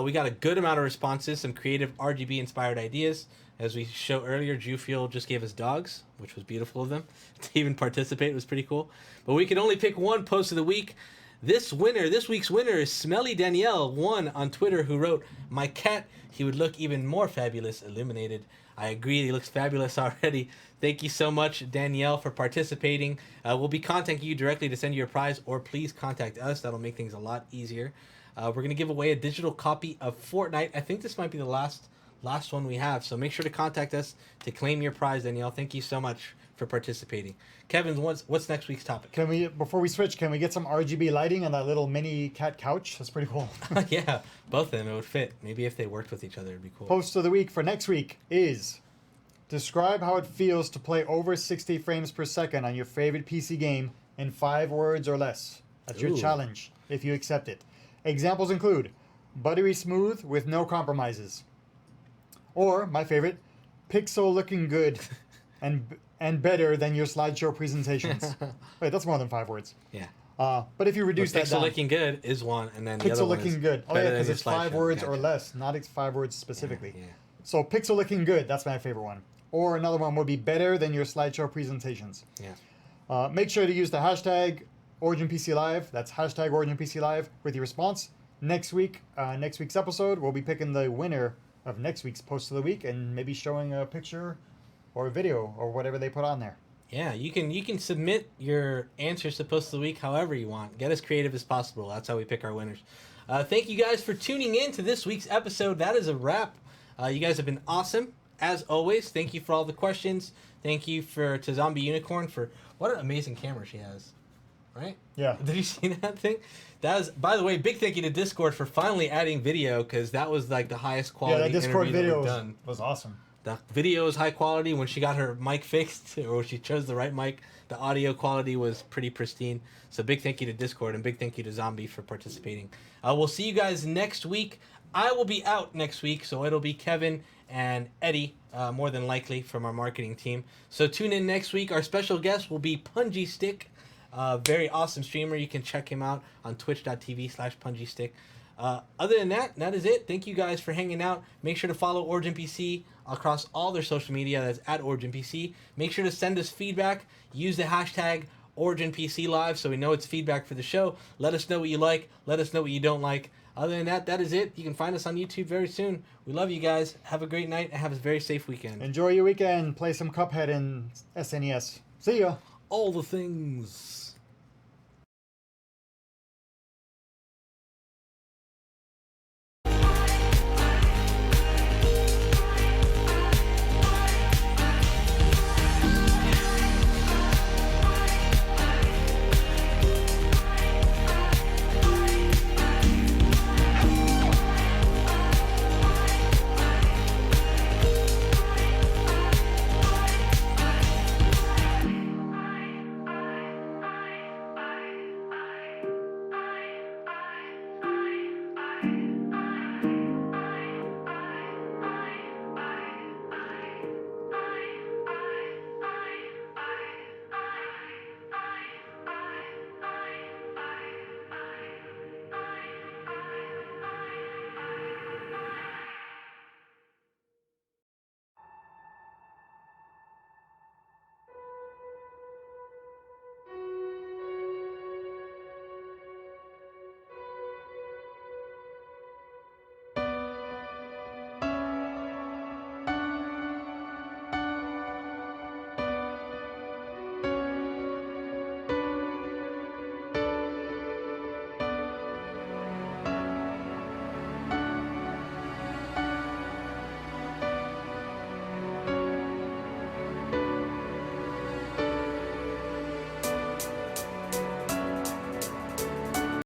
We got a good amount of responses, some creative RGB-inspired ideas. As we showed earlier, Jufuel just gave us dogs, which was beautiful of them. To even participate was pretty cool. But we could only pick one post of the week. This week's winner is Smelly Danielle1 on Twitter, who wrote, "My cat, he would look even more fabulous illuminated." I agree, he looks fabulous already. Thank you so much, Danielle, for participating. We'll be contacting you directly to send you a prize, or please contact us. That'll make things a lot easier. We're going to give away a digital copy of Fortnite. I think this might be the last one we have, so make sure to contact us to claim your prize, Danielle. Thank you so much for participating. Kevin, what's next week's topic? Before we switch, can we get some RGB lighting on that little mini cat couch? That's pretty cool. Yeah, both of them, it would fit. Maybe if they worked with each other, it'd be cool. Post of the week for next week is: describe how it feels to play over 60 frames per second on your favorite PC game in 5 words or less. That's your Ooh. challenge, if you accept it. Examples include buttery smooth with no compromises. Or, my favorite, pixel looking good and better than your slideshow presentations. Wait, that's more than 5 words. Yeah. But if you reduce that Pixel down, looking good is one, and then the other pixel one looking is good. Oh better yeah, than because your it's 5 slideshow. words or Gotcha. less, not 5 words specifically. Yeah. So pixel looking good, that's my favorite one. Or another one would be better than your slideshow presentations. Yeah. Make sure to use the hashtag OriginPCLive. That's hashtag OriginPCLive with your response. Next week's episode, we'll be picking the winner of next week's post of the week and maybe showing a picture or a video or whatever they put on there. Yeah, you can submit your answers to post of the week however you want. Get as creative as possible. That's how we pick our winners. Thank you guys for tuning in to this week's episode. That is a wrap. You guys have been awesome. As always, thank you for all the questions. Thank you to TheZombiUnicorn for what an amazing camera she has. Right? Yeah. Did you see that thing? That was, by the way, big thank you to Discord for finally adding video, because that was like the highest quality Yeah, that Discord interview that video we've done. was awesome. The video is high quality. When she got her mic fixed, or when she chose the right mic, the audio quality was pretty pristine. So big thank you to Discord, and big thank you to Zombie for participating. We'll see you guys next week. I will be out next week, so it'll be Kevin and Eddie, more than likely, from our marketing team. So tune in next week. Our special guest will be Punji Stick. Very awesome streamer. You can check him out on twitch.tv/pungystick. Other than that, that is it. Thank you guys for hanging out. Make sure to follow Origin PC across all their social media. That's at Origin PC. Make sure to send us feedback. Use the hashtag OriginPCLive so we know it's feedback for the show. Let us know what you like. Let us know what you don't like. Other than that, that is it. You can find us on YouTube very soon. We love you guys. Have a great night and have a very safe weekend. Enjoy your weekend. Play some Cuphead and SNES. See ya. All the things.